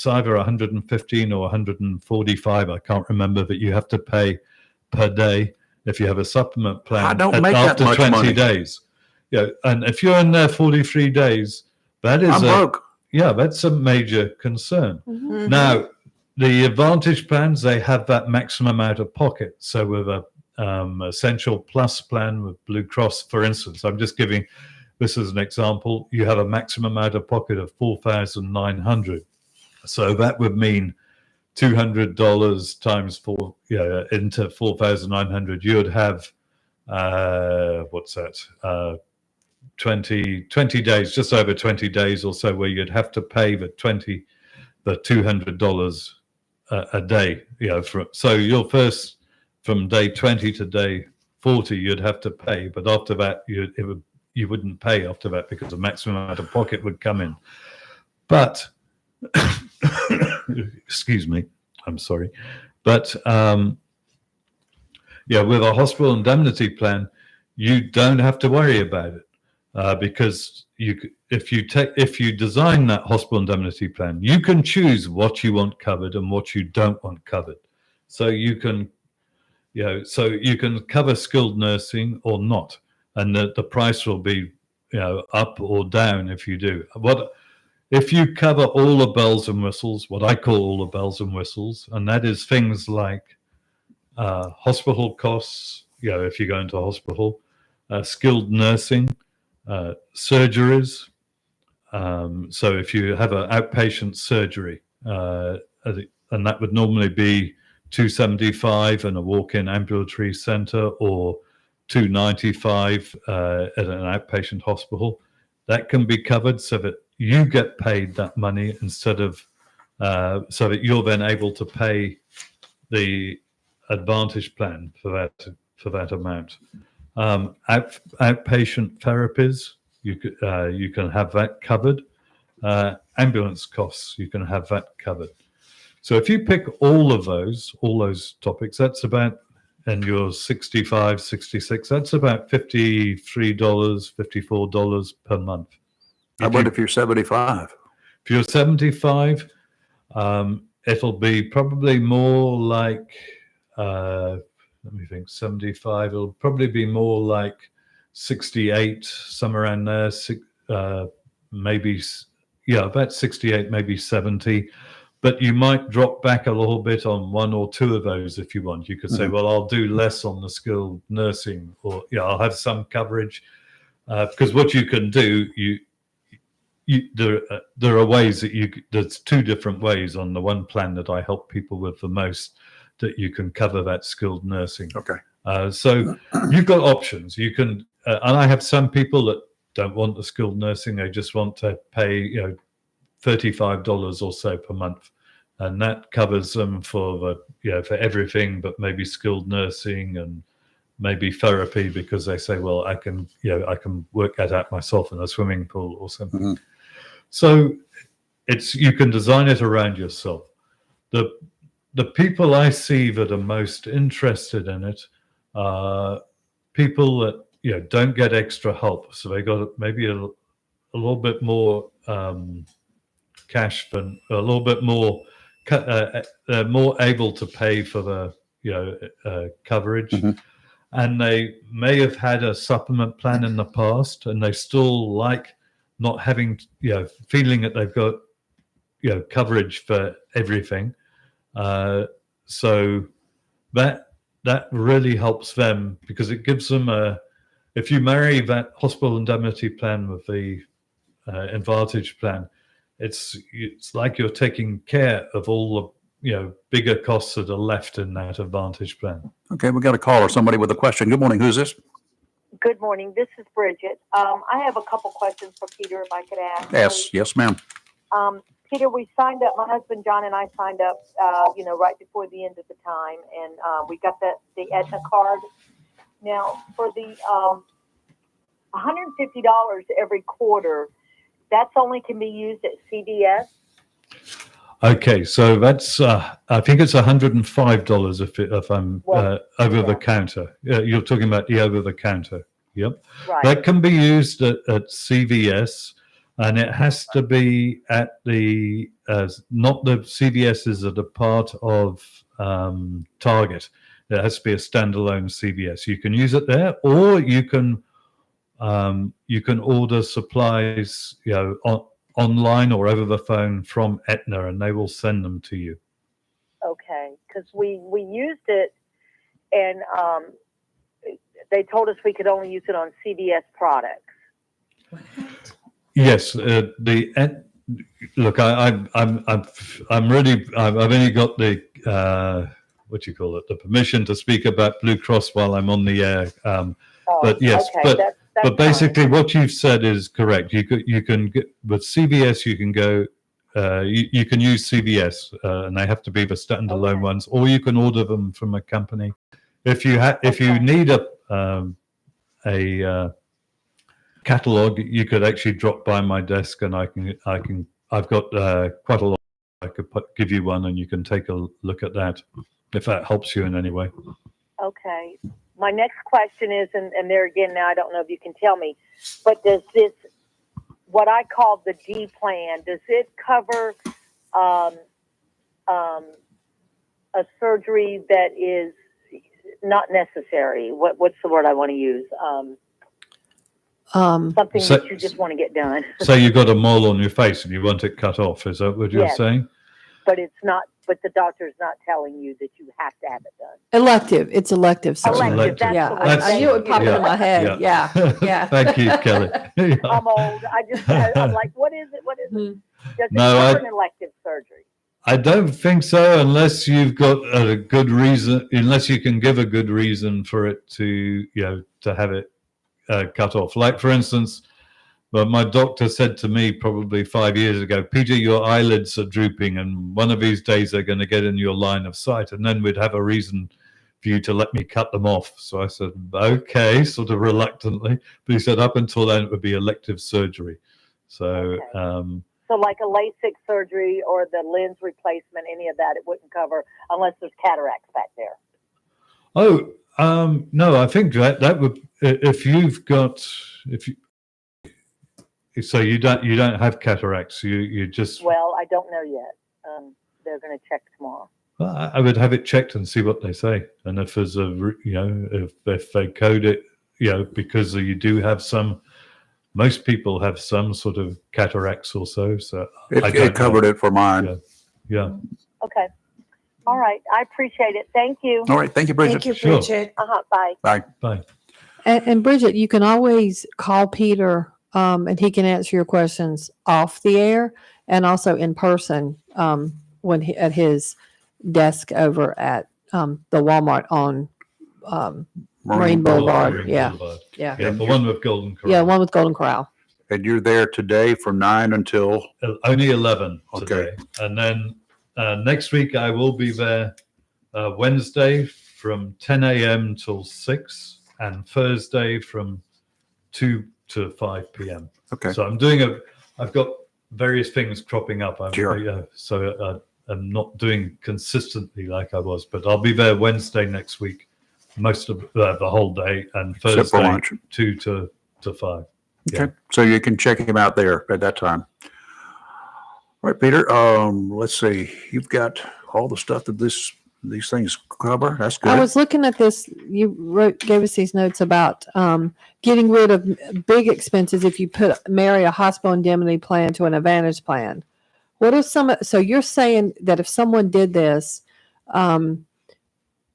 either 115 or 145, I can't remember, that you have to pay per day if you have a supplement plan. I don't make that after much 20 money. days. Yeah, and if you're in there 43 days, that is I'm broke. Yeah, that's a major concern. Mhm. Now, the Advantage plans, they have that maximum out of pocket. So with a Essential Plus plan with Blue Cross, for instance, I'm just giving this is an example, you have a maximum out of pocket of $4,900. So that would mean $200 times four, into 4,900. You would have, what's that? 20 days, just over 20 days or so, where you'd have to pay the $200 a day. So your first, from day 20 to day 40, you'd have to pay, but after that, you wouldn't pay after that because the maximum out of pocket would come in. But excuse me, I'm sorry, but with a hospital indemnity plan, you don't have to worry about it. Because if you design that hospital indemnity plan, you can choose what you want covered and what you don't want covered. So you can cover skilled nursing or not, and the price will be up or down if you do. If you cover all the bells and whistles, what I call all the bells and whistles, and that is things like hospital costs. If you go into a hospital, skilled nursing. Surgeries. So if you have an outpatient surgery, and that would normally be $275 in a walk-in ambulatory center, or $295 at an outpatient hospital, that can be covered so that you get paid that money instead of, so that you're then able to pay the Advantage plan for that amount. Outpatient therapies, you can have that covered. Ambulance costs, you can have that covered. So if you pick all those topics, that's about, and you're 65, 66, that's about $53, $54 per month. How about if you're 75? If you're 75, it'll be probably more like, let me think, 75, it'll probably be more like 68, somewhere around there, maybe, about 68, maybe 70. But you might drop back a little bit on one or two of those if you want. You could say, well, I'll do less on the skilled nursing, or I'll have some coverage. Because what you can do, there are ways that there's two different ways on the one plan that I help people with the most, that you can cover that skilled nursing. Okay. So you've got options. You can, and I have some people that don't want the skilled nursing. They just want to pay, $35 or so per month, and that covers them for for everything, but maybe skilled nursing and maybe therapy, because they say, well, I can work that out myself in a swimming pool or something. Mm-hmm. So you can design it around yourself. The people I see that are most interested in it are people that don't get extra help, so they got maybe a little bit more cash, than a little bit more more able to pay for the coverage. Mm-hmm. And they may have had a supplement plan in the past, and they still like not having, feeling that they've got, coverage for everything. So that really helps them, because it gives them if you marry that hospital indemnity plan with the Advantage plan, it's like you're taking care of all the bigger costs that are left in that Advantage plan. Okay, we got a caller, somebody with a question. Good morning. Who's this? Good morning. This is Bridget. I have a couple questions for Peter, if I could ask. Yes, ma'am. Peter, we signed up. My husband John and I signed up, right before the end of the time, and we got the Aetna card. Now, for the $150 every quarter, that's only can be used at CVS. Okay, so that's I think it's $105 if I'm over the counter. You're talking about the over the counter. Yep. Right. That can be used at CVS, and it has to be at the not the CVS's that are part of Target. It has to be a standalone CVS. You can use it there, or you can order supplies, online or over the phone from Aetna, and they will send them to you. Okay, because we used it, and they told us we could only use it on CVS products. Yes, look, I'm really, I've only got the what do you call it, the permission to speak about Blue Cross while I'm on the air. But yes, okay, but basically what you've said is correct. You can get, with CVS you can go. You can use CVS, and they have to be the standalone ones, or you can order them from a company. If you need a catalog, you could actually drop by my desk, and I've got quite a lot. I could give you one, and you can take a look at that if that helps you in any way. Okay. My next question is, and there again, now I don't know if you can tell me, but does this, what I call the D plan, does it cover a surgery that is not necessary? What's the word I want to use? Something that you just want to get done. Say you've got a mole on your face and you want it cut off. Is that what you're saying? But it's not. But the doctor's not telling you that you have to have it done. Elective. It's elective. Elective. Elective. That's Yeah, the I word. knew it would pop into my head. Yeah. Yeah. Thank you, Kelly. I'm old. I'm like, what is it? What is it? Does it No, cover an elective surgery? I don't think so, unless you've got a good reason, unless you can give a good reason for it to have it cut off. Like, for instance, my doctor said to me probably 5 years ago, Peter, your eyelids are drooping, and one of these days they're going to get in your line of sight, and then we'd have a reason for you to let me cut them off. So I said, okay, sort of reluctantly. But he said up until then it would be elective surgery. So, So like a LASIK surgery or the lens replacement, any of that, it wouldn't cover unless there's cataracts back there. No, I think that would, so you don't have cataracts. You just. Well, I don't know yet. They're going to check tomorrow. I would have it checked and see what they say, and if there's if they code it, because you do have some. Most people have some sort of cataracts or so. So it covered it for mine. Yeah. Okay. All right. I appreciate it. Thank you. All right. Thank you, Bridget. Thank you, Sure. Bridget. Bye. Bye. Bye. And Bridget, you can always call Peter, and he can answer your questions off the air and also in person when at his desk over at the Walmart on Marine Boulevard. Marine Yeah. Boulevard. Yeah. Yeah, the one with Golden Corral. Yeah, one with Golden Corral. And you're there today from 9 until? Only 11 Okay. today. And then next week I will be there Wednesday from 10 a.m. till 6 and Thursday from 2 to 5 p.m. Okay. So I've got various things cropping up. So I'm not doing consistently like I was, but I'll be there Wednesday next week, most of the whole day, and Except for Thursday lunch. 2 to 5. Okay. So you can check him out there at that time. All right, Peter. Let's see. You've got all the stuff that these things cover. That's good. I was looking at this. You gave us these notes about getting rid of big expenses if you marry a hospital indemnity plan to an Advantage plan. What are so you're saying that if someone did this, and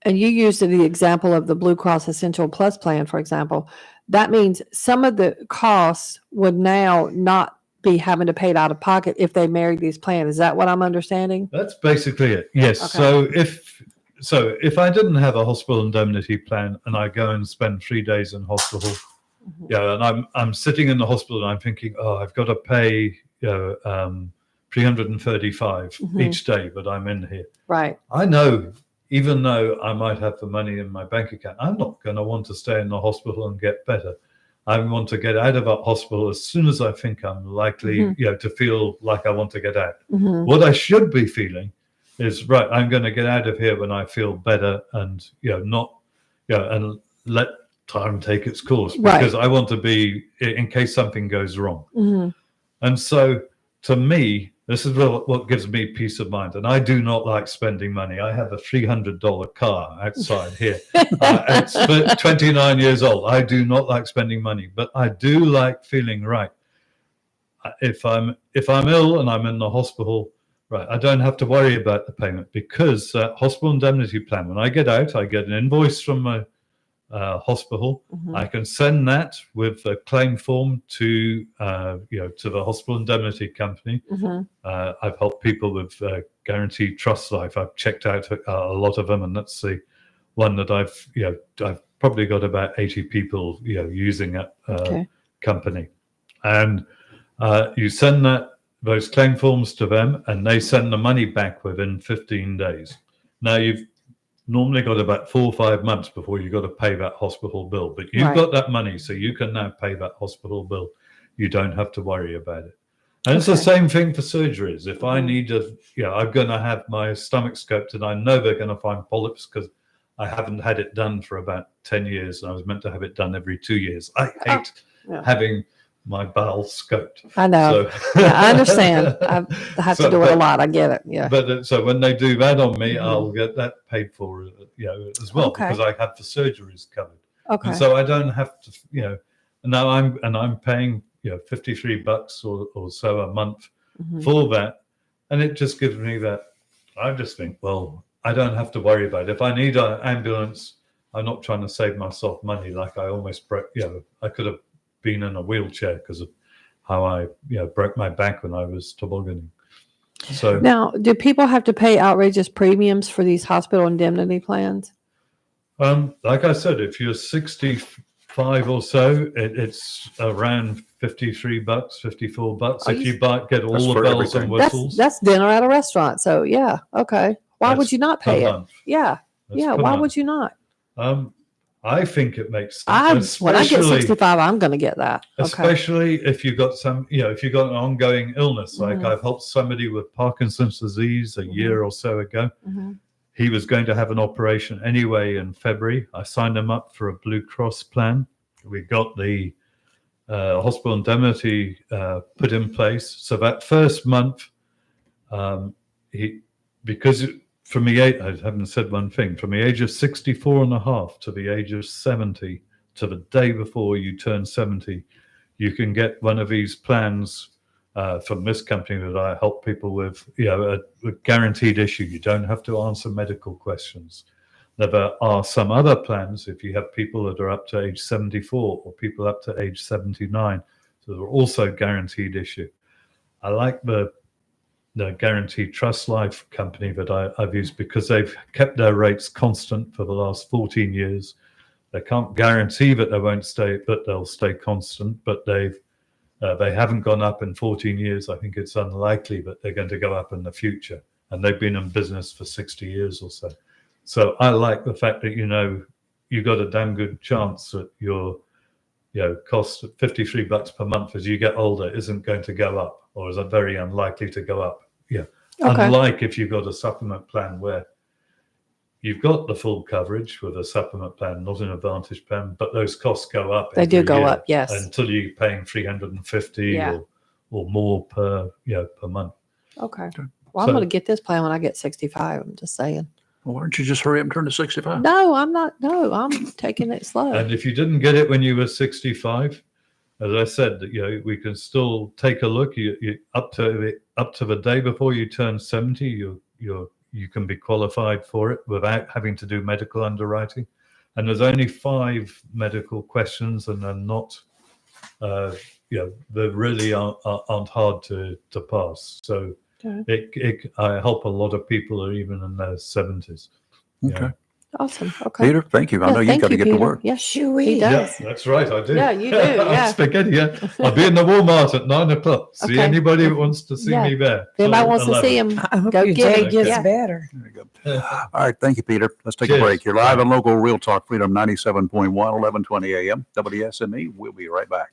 you used the example of the Blue Cross Essential Plus plan, for example, that means some of the costs would now not be having to pay it out of pocket if they married these plans. Is that what I'm understanding? That's basically it. Yes. Okay. So if I didn't have a hospital indemnity plan and I go and spend 3 days in hospital, and I'm sitting in the hospital and I'm thinking, I've got to pay $335 each day that I'm in here. Right. I know, even though I might have the money in my bank account, I'm not going to want to stay in the hospital and get better. I want to get out of that hospital as soon as I think I'm likely, to feel like I want to get out. What I should be feeling is, right, I'm going to get out of here when I feel better and, and let time take its course, because I want to be, in case something goes wrong. And so to me, this is what gives me peace of mind. And I do not like spending money. I have a $300 car outside here. It's 29 years old. I do not like spending money, but I do like feeling right. If I'm ill and I'm in the hospital, right, I don't have to worry about the payment, because hospital indemnity plan, when I get out, I get an invoice from hospital, Mhm. I can send that with a claim form to to the hospital indemnity company. Mhm. I've helped people with Guaranteed Trust Life. I've checked out a lot of them, and that's the one that I've probably got about 80 people using that Okay. company. And you send those claim forms to them, and they send the money back within 15 days. Now you've normally got about 4 or 5 months before you've got to pay that hospital bill, but you've Right. got that money, so you can now pay that hospital bill. You don't have to worry about it. And it's the same thing for surgeries. If I need I'm going to have my stomach scoped, and I know they're going to find polyps because I haven't had it done for about 10 years, and I was meant to have it done every 2 years. I hate having my bowel scoped. I know. So, Yeah, I understand. I have to do it a lot. I get it. Yeah. But so when they do that on me, Mhm. I'll get that paid for, as well, Okay. because I have the surgeries covered. Okay. And so I don't have to, and now I'm paying, $53 or so a month Mhm. for that, and it just gives me that. I just think, well, I don't have to worry about it. If I need an ambulance, I'm not trying to save myself money. Like I almost broke, I could have been in a wheelchair because of how I, broke my back when I was tobogganing. So Now, do people have to pay outrageous premiums for these hospital indemnity plans? like I said, if you're 65 or so, it's around $53, $54. If you get all the bells and whistles, That's dinner at a restaurant. So yeah, okay. Why would That's you not per pay it? month. Yeah, That's yeah. per Why month. would you not? I think it makes sense. When I get especially- 65, I'm going to get that. Okay. Especially if you've got if you've got an ongoing illness, like Mhm. I've helped somebody with Parkinson's disease a year or so ago. Mhm. He was going to have an operation anyway in February. I signed him up for a Blue Cross plan. We got the hospital indemnity put in place. So that first month, from the age, I haven't said one thing, from the age of 64 and a half to the age of 70, to the day before you turn 70, you can get one of these plans from this company that I help people with, a guaranteed issue. You don't have to answer medical questions. There are some other plans, if you have people that are up to age 74 or people up to age 79, so they're also guaranteed issue. I like the Guaranteed Trust Life company that I've used because they've kept their rates constant for the last 14 years. They can't guarantee that they won't stay, but they'll stay constant. But they haven't gone up in 14 years. I think it's unlikely that they're going to go up in the future. And they've been in business for 60 years or so. So I like the fact that you've got a damn good chance that your cost of $53 per month as you get older isn't going to go up, or is very unlikely to go up. Yeah. Okay. Unlike if you've got a supplement plan where you've got the full coverage with a supplement plan, not an Advantage plan, but those costs go up. They do every go year up, yes. Until you're paying $350 Yeah. or more per month. Okay. Well, I'm So- going to get this plan when I get 65. I'm just saying. Well, why don't you just hurry up and turn to 65? No, I'm not. No, I'm taking it slow. And if you didn't get it when you were 65, as I said, we can still take a look. You up to the day before you turn 70, you can be qualified for it without having to do medical underwriting. And there's only 5 medical questions, and they're not, they really aren't hard to pass. So I help a lot of people who are even in their 70s. Okay. Awesome. Okay. Peter, thank you. I know you've thank got to you, get to Peter. work. Yes, he does. Yeah, that's right. I do. Yeah, you do, yeah. Spaghetti. Yeah. I'll be in the Walmart at 9 o'clock. See Okay. anybody that wants to see Yeah. me there. If anybody till wants to see 11. him, I hope go your get day him. gets Yeah. better. All right. Thank you, Peter. Let's take a Cheers. break. You're live on local Real Talk Freedom 97.1, 1120 a.m. WSME. We'll be right back.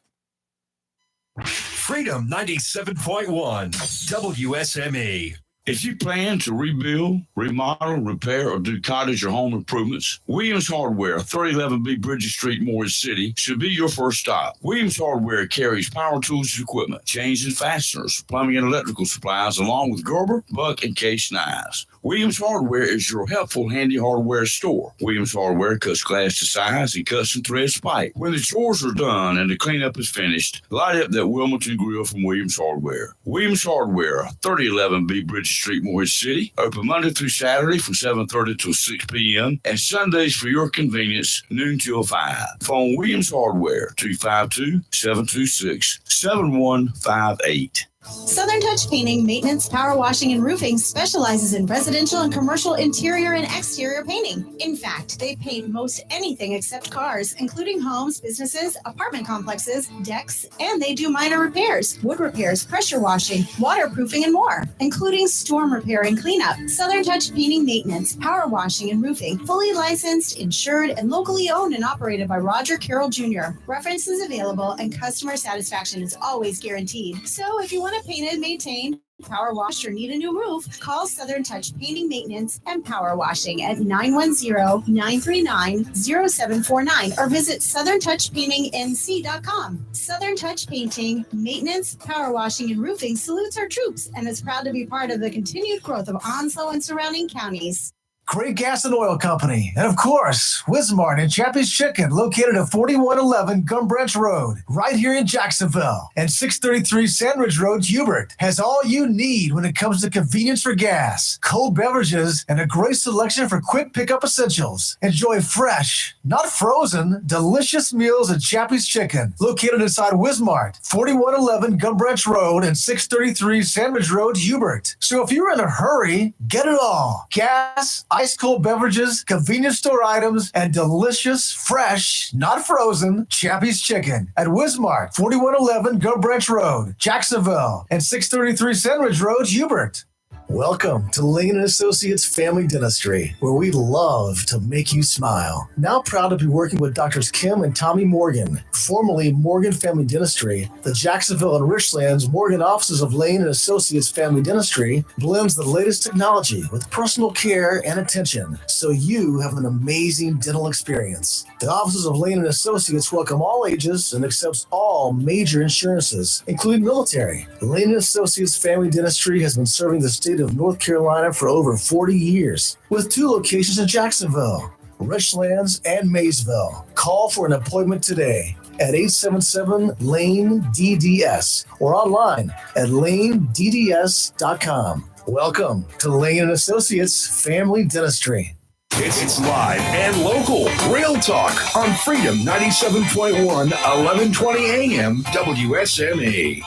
Freedom 97.1 WSME. If you plan to rebuild, remodel, repair, or do cottage or home improvements, Williams Hardware, 3011B Bridges Street, Morris City, should be your first stop. Williams Hardware carries power tools and equipment, chains and fasteners, plumbing and electrical supplies, along with Gerber, Buck, and Case knives. Williams Hardware is your helpful, handy hardware store. Williams Hardware cuts glass to size and cuts and threads pipe. When the chores are done and the cleanup is finished, light up that Wilmington grill from Williams Hardware. Williams Hardware, 3011 B Bridge Street, Morehead City. Open Monday through Saturday from 7:30 till 6 p.m. and Sundays for your convenience, noon till 5. Phone Williams Hardware, 252-726-7158. Southern Touch Painting, Maintenance, Power Washing, and Roofing specializes in residential and commercial interior and exterior painting. In fact, they paint most anything except cars, including homes, businesses, apartment complexes, decks, and they do minor repairs, wood repairs, pressure washing, waterproofing, and more, including storm repair and cleanup. Southern Touch Painting, Maintenance, Power Washing, and Roofing, fully licensed, insured, and locally owned and operated by Roger Carroll Jr. References available and customer satisfaction is always guaranteed. So if you want to paint and maintain, power wash, or need a new roof, call Southern Touch Painting, Maintenance, and Power Washing at 910-939-0749 or visit southerntouchpaintingnc.com. Southern Touch Painting, Maintenance, Power Washing, and Roofing salutes our troops and is proud to be part of the continued growth of Onslow and surrounding counties. Great Gas and Oil Company. And of course, Wismart and Chappie's Chicken, located at 4111 Gum Branch Road, right here in Jacksonville. And 633 Sandridge Road, Hubert, has all you need when it comes to convenience for gas, cold beverages, and a great selection for quick pickup essentials. Enjoy fresh, not frozen, delicious meals at Chappie's Chicken, located inside Wismart, 4111 Gum Branch Road and 633 Sandridge Road, Hubert. So if you're in a hurry, get it all. Gas, ice cold beverages, convenience store items, and delicious, fresh, not frozen, Chappie's Chicken at Wismart, 4111 Gum Branch Road, Jacksonville, and 633 Sandridge Road, Hubert. Welcome to Lane & Associates Family Dentistry, where we love to make you smile. Now proud to be working with Drs. Kim and Tommy Morgan, formerly Morgan Family Dentistry. The Jacksonville and Richlands Morgan offices of Lane & Associates Family Dentistry blends the latest technology with personal care and attention, so you have an amazing dental experience. The offices of Lane & Associates welcome all ages and accepts all major insurances, including military. Lane & Associates Family Dentistry has been serving the state of North Carolina for over 40 years, with 2 locations in Jacksonville, Richlands, and Maysville. Call for an appointment today at 877-LANE-DDS or online at lanedds.com. Welcome to Lane & Associates Family Dentistry. It's live and local. Real Talk on Freedom 97.1, 1120 AM, WSME.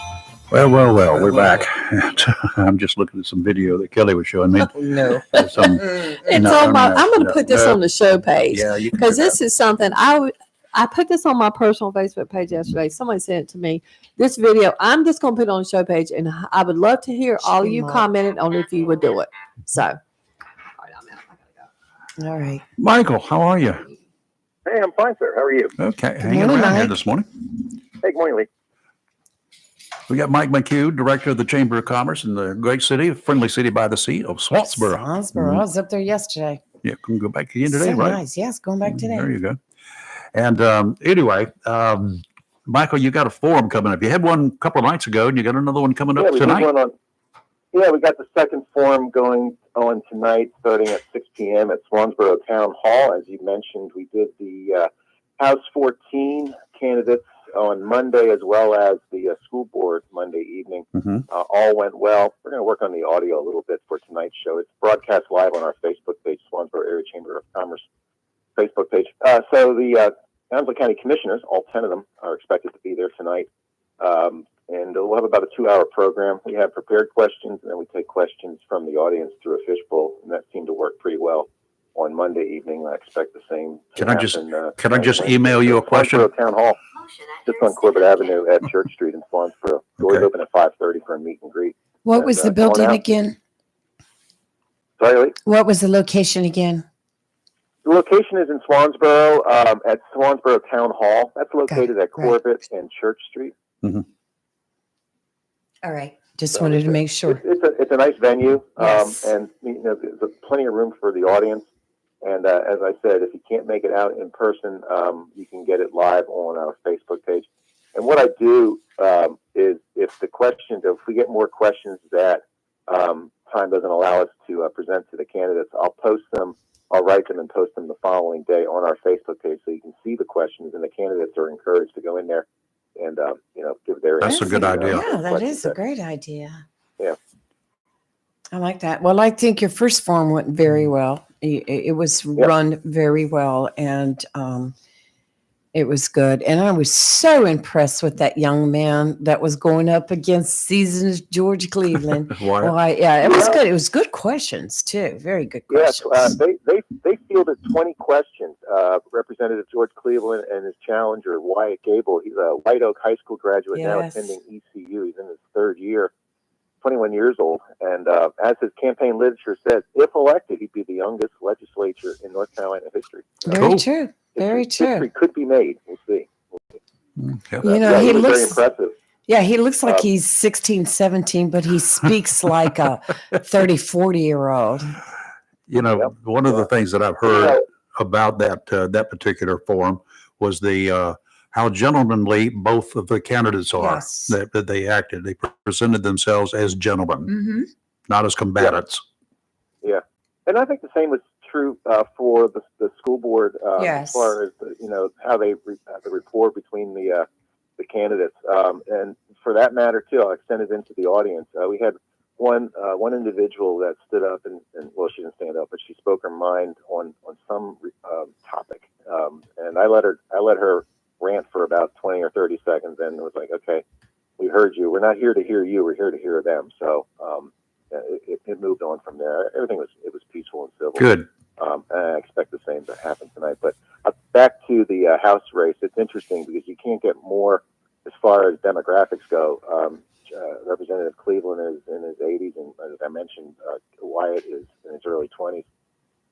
Well, we're back. I'm just looking at some video that Kelly was showing me. No. It's on my. I'm going to put this on the show page. Yeah, you can because do this is something I put this on my personal Facebook page yesterday. Somebody sent it to me. This video, I'm just going to put it on the show page, and I would love to hear all of you commented on if you would do it. So, all right, Michael, how are you? Hey, I'm fine, sir. How are you? Okay, hanging around here this morning. Hey, good morning, Lee. We got Mike McHugh, director of the Chamber of Commerce in the great city, friendly city by the sea of Swansboro. Swansboro. I was up there yesterday. Yeah, can go back again today, So right? nice. Yes, going back today. There you go. And anyway, Michael, you got a forum coming up. You had one a couple of nights ago, and you got another one coming up tonight. We got the second forum going on tonight, starting at 6 p.m. at Swansboro Town Hall. As you mentioned, we did the House 14 candidates on Monday, as well as the school board Monday evening. All went well. We're going to work on the audio a little bit for tonight's show. It's broadcast live on our Facebook page, Swansboro Area Chamber of Commerce Facebook page. So the Townsville County Commissioners, all 10 of them, are expected to be there tonight. And we'll have about a 2-hour program. We have prepared questions, and then we take questions from the audience through a fishbowl, and that seemed to work pretty well on Monday evening. I expect the same. Can I just email you a question? Swansboro Town Hall, just on Corbett Avenue at Church Street in Swansboro. Doors open at 5:30 for a meet and greet. What was the building again? Sorry, Lee? What was the location again? The location is in Swansboro at Swansboro Town Hall. That's located at Corbett and Church Street. All right. Just wanted to make sure. It's a nice venue, Yes. and there's plenty of room for the audience. And as I said, if you can't make it out in person, you can get it live on our Facebook page. And what I do is, if we get more questions that time doesn't allow us to to present to the candidates. I'll write them and post them the following day on our Facebook page so you can see the questions, and the candidates are encouraged to go in there and, give their That's a good idea. Yeah, that is a great idea. Yeah. I like that. Well, I think your first form went very well. It was run very well, and it was good. And I was so impressed with that young man that was going up against seasoned George Cleveland. Wyatt. Yeah, it was good. It was good questions too. Very good questions. Yes, they fielded 20 questions. Representative George Cleveland and his challenger, Wyatt Gable. He's a White Oak High School graduate now attending ECU. He's in his third year, 21 years old. And as his campaign literature says, if elected, he'd be the youngest legislature in North Carolina history. Very true. Very true. History could be made. We'll see. You know, he was looks very impressive. Yeah, he looks like he's 16, 17, but he speaks like a 30, 40-year-old. You know, one of the things that I've heard about that particular forum was the how gentlemanly both of the candidates are. Yes. That they acted. They presented themselves as gentlemen, not as combatants. Yeah, and I think the same was true for the school board Yes. as far as how they the rapport between the candidates, and for that matter too, I'll extend it into the audience. We had one individual that stood up and well, she didn't stand up, but she spoke her mind on some topic, and I let her rant for about 20 or 30 seconds, and it was like, okay, we heard you. We're not here to hear you. We're here to hear them. So it moved on from there. Everything was peaceful and civil. Good. And I expect the same to happen tonight. But back to the House race, it's interesting because you can't get more as far as demographics go. Representative Cleveland is in his 80s, and as I mentioned, Wyatt is in his early 20s.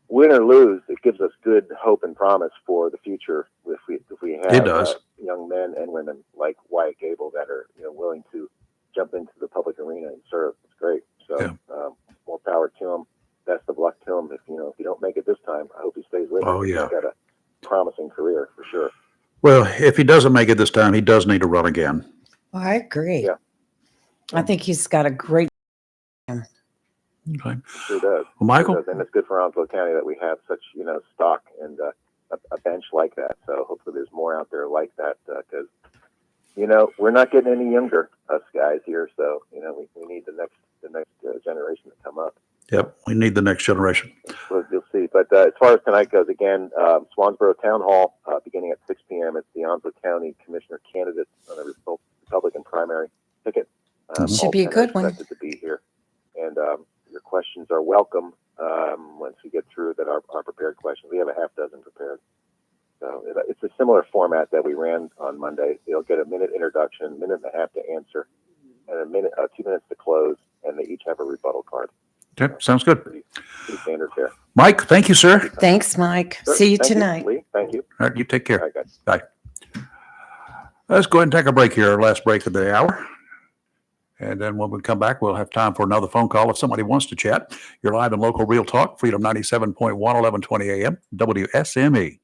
Win or lose, it gives us good hope and promise for the future if we have It does. Young men and women like Wyatt Gable that are willing to jump into the public arena and serve. It's great. So more power to him. Best of luck to him. If you don't make it this time, I hope he stays with us. Oh, yeah. He's got a promising career for sure. Well, if he doesn't make it this time, he does need to run again. Well, I agree. Yeah. I think he's got a great. Okay. Sure does. Well, Michael? Sure does. And it's good for Onslow County that we have such stock and a bench like that. So hopefully there's more out there like that because we're not getting any younger, us guys here. So we need the next generation to come up. Yep, we need the next generation. So you'll see. But as far as tonight goes, again, Swansboro Town Hall beginning at 6 p.m. It's the Onslow County Commissioner candidates on the Republican primary ticket. Should be a good one. Expected to be here, and your questions are welcome once we get through that. Our prepared questions. We have a half dozen prepared. So it's a similar format that we ran on Monday. They'll get a minute introduction, minute and a half to answer, and 2 minutes to close, and they each have a rebuttal card. Okay, sounds good. Pretty standard there. Mike, thank you, sir. Thanks, Mike. Sure. See you Thank tonight. Lee. Thank you. All right, you take care. All right, guys. Bye. Let's go ahead and take a break here, our last break of the hour. And then when we come back, we'll have time for another phone call if somebody wants to chat. You're live in local Real Talk, Freedom 97.1, 1120 AM, WSME.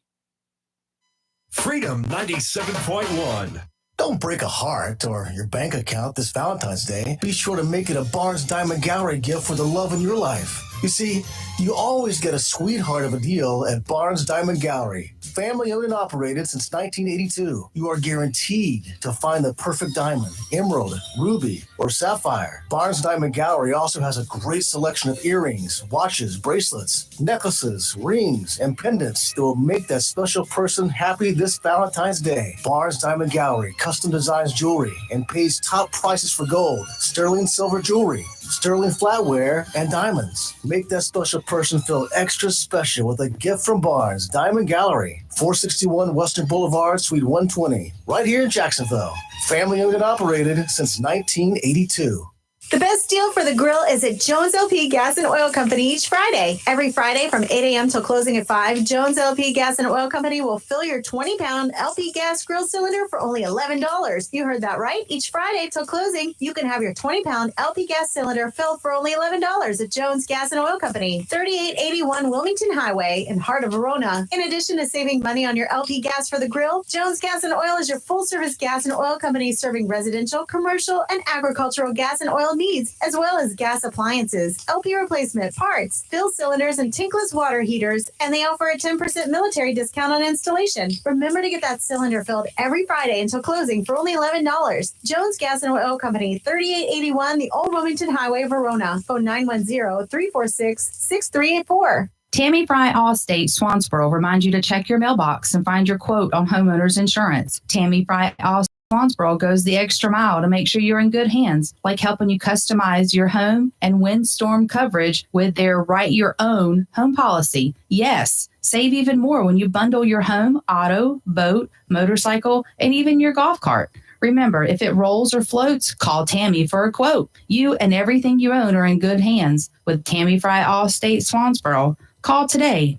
Freedom 97.1. Don't break a heart or your bank account this Valentine's Day. Be sure to make it a Barnes Diamond Gallery gift for the love in your life. You see, you always get a sweetheart of a deal at Barnes Diamond Gallery. Family owned and operated since 1982. You are guaranteed to find the perfect diamond, emerald, ruby, or sapphire. Barnes Diamond Gallery also has a great selection of earrings, watches, bracelets, necklaces, rings, and pendants that will make that special person happy this Valentine's Day. Barnes Diamond Gallery custom designs jewelry and pays top prices for gold, sterling silver jewelry, sterling flatware, and diamonds. Make that special person feel extra special with a gift from Barnes Diamond Gallery, 461 Western Boulevard, Suite 120, right here in Jacksonville. Family owned and operated since 1982. The best deal for the grill is at Jones LP Gas and Oil Company each Friday. Every Friday from 8 a.m. till closing at 5, Jones LP Gas and Oil Company will fill your 20-pound LP gas grill cylinder for only $11. You heard that right. Each Friday till closing, you can have your 20-pound LP gas cylinder filled for only $11 at Jones Gas and Oil Company, 3881 Wilmington Highway in heart of Verona. In addition to saving money on your LP gas for the grill, Jones Gas and Oil is your full-service gas and oil company serving residential, commercial, and agricultural gas and oil needs, as well as gas appliances, LP replacement parts, fill cylinders, and tankless water heaters. And they offer a 10% military discount on installation. Remember to get that cylinder filled every Friday until closing for only $11. Jones Gas and Oil Company, 3881 the Old Wilmington Highway, Verona. Phone 910-346-6384. Tammy Fry Allstate Swansboro reminds you to check your mailbox and find your quote on homeowners insurance. Tammy Fry Allstate Swansboro goes the extra mile to make sure you're in good hands, like helping you customize your home and windstorm coverage with their Write Your Own home policy. Yes, save even more when you bundle your home, auto, boat, motorcycle, and even your golf cart. Remember, if it rolls or floats, call Tammy for a quote. You and everything you own are in good hands with Tammy Fry Allstate Swansboro. Call today,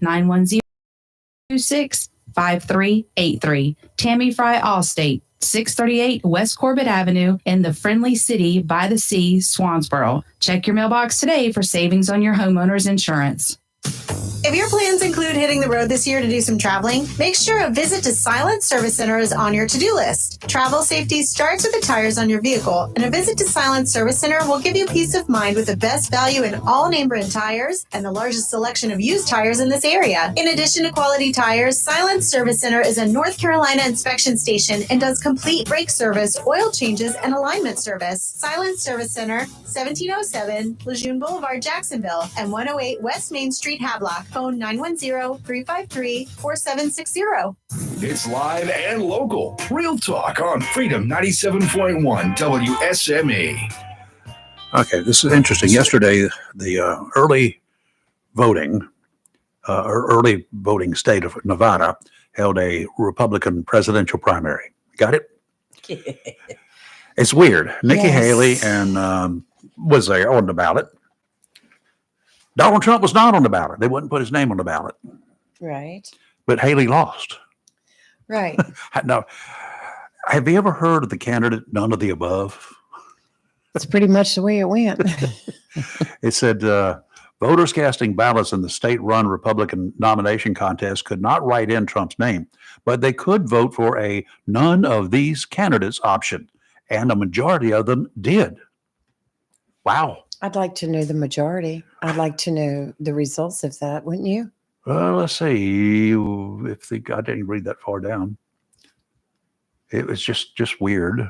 910-265383. Tammy Fry Allstate, 638 West Corbett Avenue in the friendly city by the sea, Swansboro. Check your mailbox today for savings on your homeowner's insurance. If your plans include hitting the road this year to do some traveling, make sure a visit to Silent Service Center is on your to-do list. Travel safety starts with the tires on your vehicle, and a visit to Silent Service Center will give you peace of mind with the best value in all name brand tires and the largest selection of used tires in this area. In addition to quality tires, Silent Service Center is a North Carolina inspection station and does complete brake service, oil changes, and alignment service. Silent Service Center, 1707 Lejeune Boulevard, Jacksonville, and 108 West Main Street, Havelock. Phone 910-353-4760. It's live and local. Real Talk on Freedom 97.1 WSME. Okay, this is interesting. Yesterday, the early voting state of Nevada held a Republican presidential primary. Got it? It's weird. Nikki Haley and was there on the ballot. Donald Trump was not on the ballot. They wouldn't put his name on the ballot. Right. But Haley lost. Right. Now, have you ever heard of the candidate, none of the above? It's pretty much the way it went. It said voters casting ballots in the state-run Republican nomination contest could not write in Trump's name, but they could vote for a none of these candidates option, and a majority of them did. Wow. I'd like to know the majority. I'd like to know the results of that, wouldn't you? Well, let's see. I didn't read that far down. It was just weird.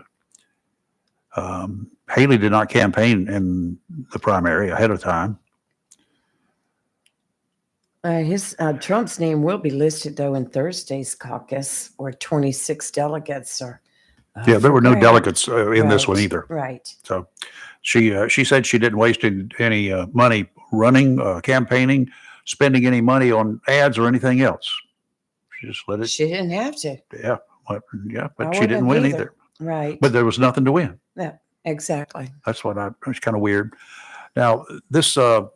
Haley did not campaign in the primary ahead of time. Trump's name will be listed though in Thursday's caucus, where 26 delegates are. There were no delegates in this one either. Right. So she said she didn't waste any money running, campaigning, spending any money on ads or anything else. She just let it. She didn't have to. Yeah, but I she didn't win wouldn't either. Right. But there was nothing to win. Yeah, exactly. That's what it's kind of weird. Now, this 4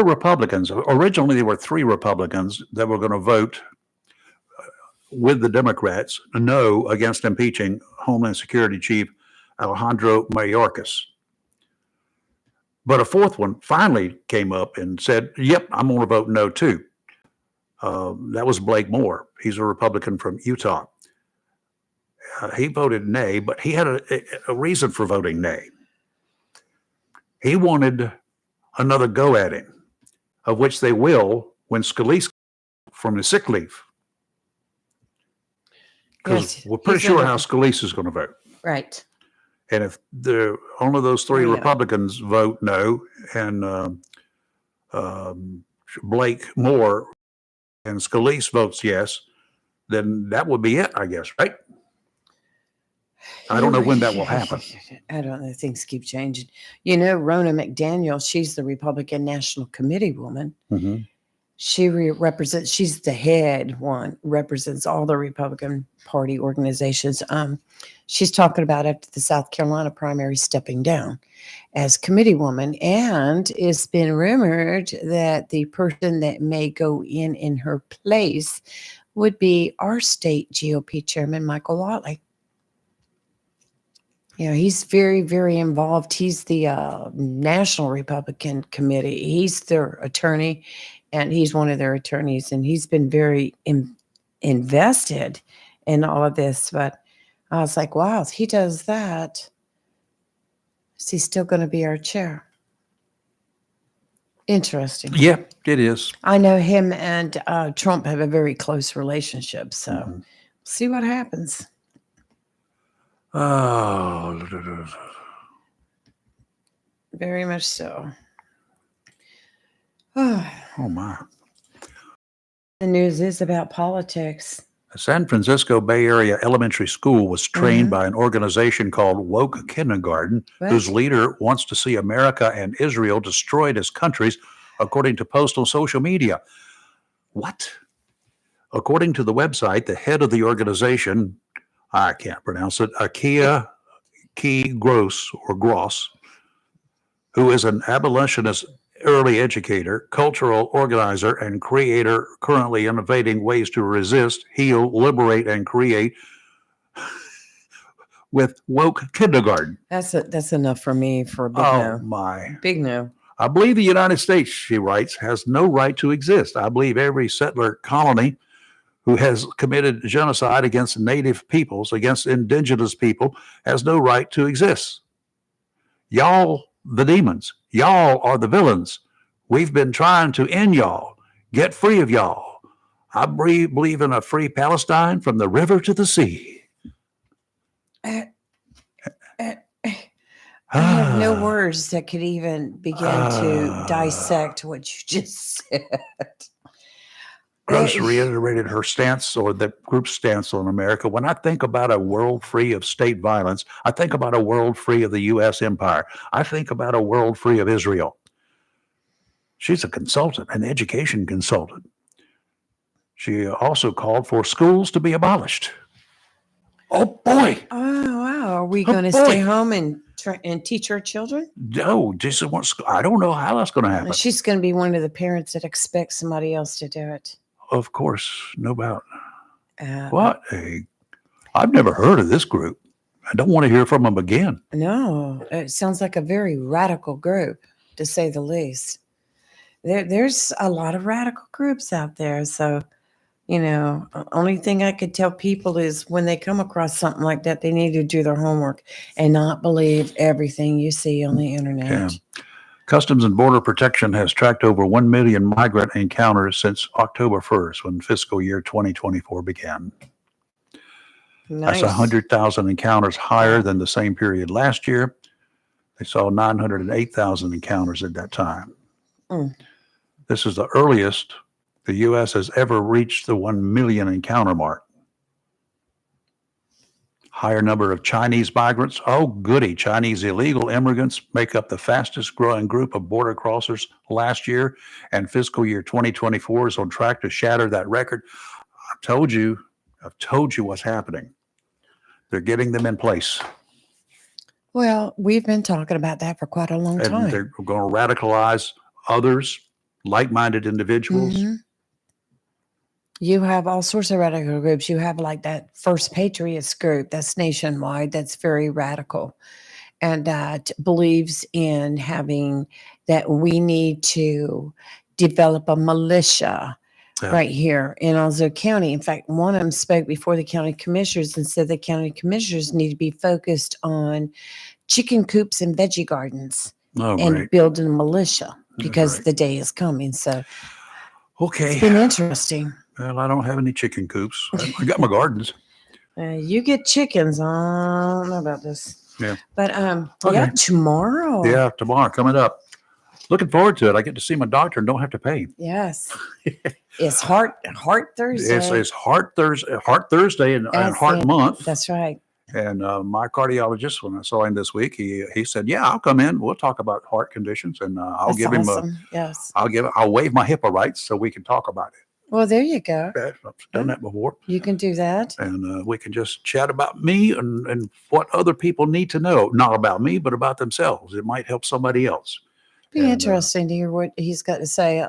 Republicans, originally there were 3 Republicans that were going to vote with the Democrats no against impeaching Homeland Security Chief Alejandro Mayorkas. But a 4th one finally came up and said, yep, I'm going to vote no too. That was Blake Moore. He's a Republican from Utah. He voted nay, but he had a reason for voting nay. He wanted another go at him, of which they will when Scalise from the sick leave. Because we're pretty sure how Scalise is going to vote. Right. And if only those 3 Republicans vote no, and Blake Moore and Scalise votes yes, then that would be it, I guess, right? I don't know when that will happen. I don't know. Things keep changing. You know, Ronna McDaniel, she's the Republican National Committee woman. Mm-hmm. She represents, she's the head one, represents all the Republican Party organizations. She's talking about after the South Carolina primary stepping down as committee woman. And it's been rumored that the person that may go in her place would be our state GOP chairman, Michael Whatley. You know, he's very, very involved. He's the National Republican Committee. He's their attorney, and he's one of their attorneys, and he's been very invested in all of this. But I was like, wow, if he does that, Is he still going to be our chair? Interesting. Yeah, it is. I know him and Trump have a very close relationship, so see what happens. Oh, Very much so. oh my. The news is about politics. A San Francisco Bay Area elementary school was trained by an organization called Woke Kindergarten, whose leader wants to see America and Israel destroyed as countries, according to posts on social media. What? According to the website, the head of the organization, I can't pronounce it, Akia Key Gross, who is an abolitionist early educator, cultural organizer, and creator, currently innovating ways to resist, heal, liberate, and create with Woke Kindergarten. That's enough for me for a big Oh no. my. Big no. I believe the United States, she writes, has no right to exist. I believe every settler colony who has committed genocide against native peoples, against indigenous people, has no right to exist. Y'all, the demons, y'all are the villains. We've been trying to end y'all, get free of y'all. I believe in a free Palestine from the river to the sea. I have no words that could even begin to dissect what you just said. Gross reiterated her stance, or the group's stance on America. When I think about a world free of state violence, I think about a world free of the U.S. empire. I think about a world free of Israel. She's a consultant, an education consultant. She also called for schools to be abolished. Oh, boy. Oh, wow. Are we going to boy. stay home and teach our children? No, I don't know how that's going to happen. She's going to be one of the parents that expects somebody else to do it. Of course, no doubt. I've never heard of this group. I don't want to hear from them again. No, it sounds like a very radical group, to say the least. There's a lot of radical groups out there. So, only thing I could tell people is when they come across something like that, they need to do their homework and not believe everything you see on the internet. Yeah. Customs and Border Protection has tracked over 1 million migrant encounters since October 1st, when fiscal year 2024 began. Nice. That's 100,000 encounters higher than the same period last year. They saw 908,000 encounters at that time. This is the earliest the U.S. has ever reached the 1 million encounter mark. Higher number of Chinese migrants. Oh, goody. Chinese illegal immigrants make up the fastest growing group of border crossers last year, and fiscal year 2024 is on track to shatter that record. I've told you what's happening. They're getting them in place. Well, we've been talking about that for quite a long time. And they're going to radicalize others, like-minded individuals. You have all sorts of radical groups. You have like that First Patriots group that's nationwide, that's very radical, and that believes in having that we need to develop a militia right here in Onslow County. In fact, one of them spoke before the county commissioners and said the county commissioners need to be focused on chicken coops and veggie gardens and building a militia because the day is coming. So, okay, it's been interesting. Well, I don't have any chicken coops. I got my gardens. You get chickens. I don't know about this. Yeah. But yeah, tomorrow. Yeah, tomorrow coming up. Looking forward to it. I get to see my doctor and don't have to pay. Yes. It's Heart Thursday. It's Heart Thursday and Heart Month. That's right. And my cardiologist, when I saw him this week, he said, "Yeah, I'll come in. We'll talk about heart conditions, and I'll give him I'll waive my HIPAA rights so we can talk about it." Well, there you go. I've done that before. You can do that. And we can just chat about me and what other people need to know, not about me, but about themselves. It might help somebody else. Be interesting to hear what he's got to say.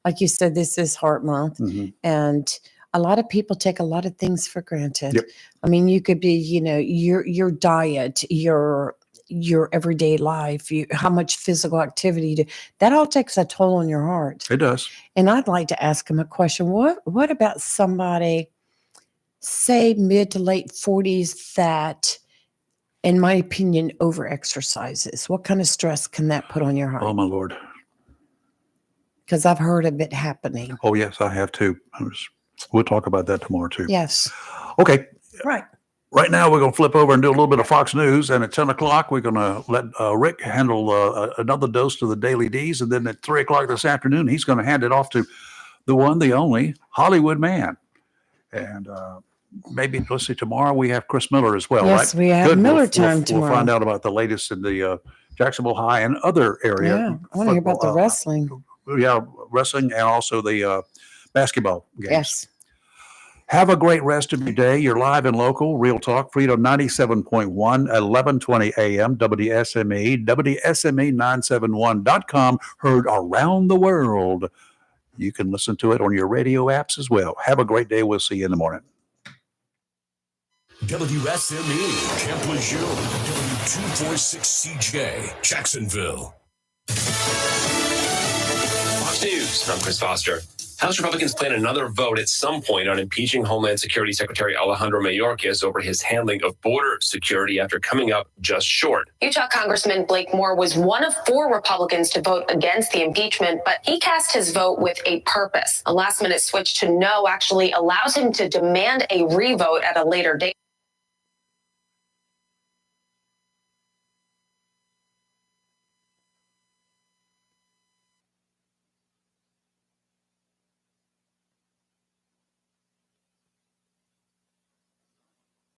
Like you said, this is Heart Month, and a lot of people take a lot of things for granted. Yep. I mean, you could be, your diet, your everyday life, how much physical activity you do. That all takes a toll on your heart. It does. And I'd like to ask him a question. What about somebody, say mid to late 40s, that in my opinion, over exercises. What kind of stress can that put on your heart? Oh, my Lord. Because I've heard of it happening. Oh, yes, I have too. We'll talk about that tomorrow too. Yes. Okay. Right. Right now, we're going to flip over and do a little bit of Fox News. And at 10 o'clock, we're going to let Rick handle another dose to the Daily D's. And then at 3 o'clock this afternoon, he's going to hand it off to the one, the only Hollywood man. And maybe, let's see, tomorrow we have Chris Miller as well, right? Yes, we have Good. Miller time tomorrow. We'll find out about the latest in the Jacksonville High and other area. Yeah, I want to hear about the wrestling. Yeah, wrestling and also the basketball games. Yes. Have a great rest of your day. You're live and local, Real Talk, Freedom 97.1, 1120 AM, WSME, WSME971.com, heard around the world. You can listen to it on your radio apps as well. Have a great day. We'll see you in the morning. WSME, Camp Lejeune, W246CJ, Jacksonville. Fox News, I'm Chris Foster. House Republicans plan another vote at some point on impeaching Homeland Security Secretary Alejandro Mayorkas over his handling of border security after coming up just short. Utah Congressman Blake Moore was one of 4 Republicans to vote against the impeachment, but he cast his vote with a purpose. A last-minute switch to no actually allows him to demand a revote at a later date.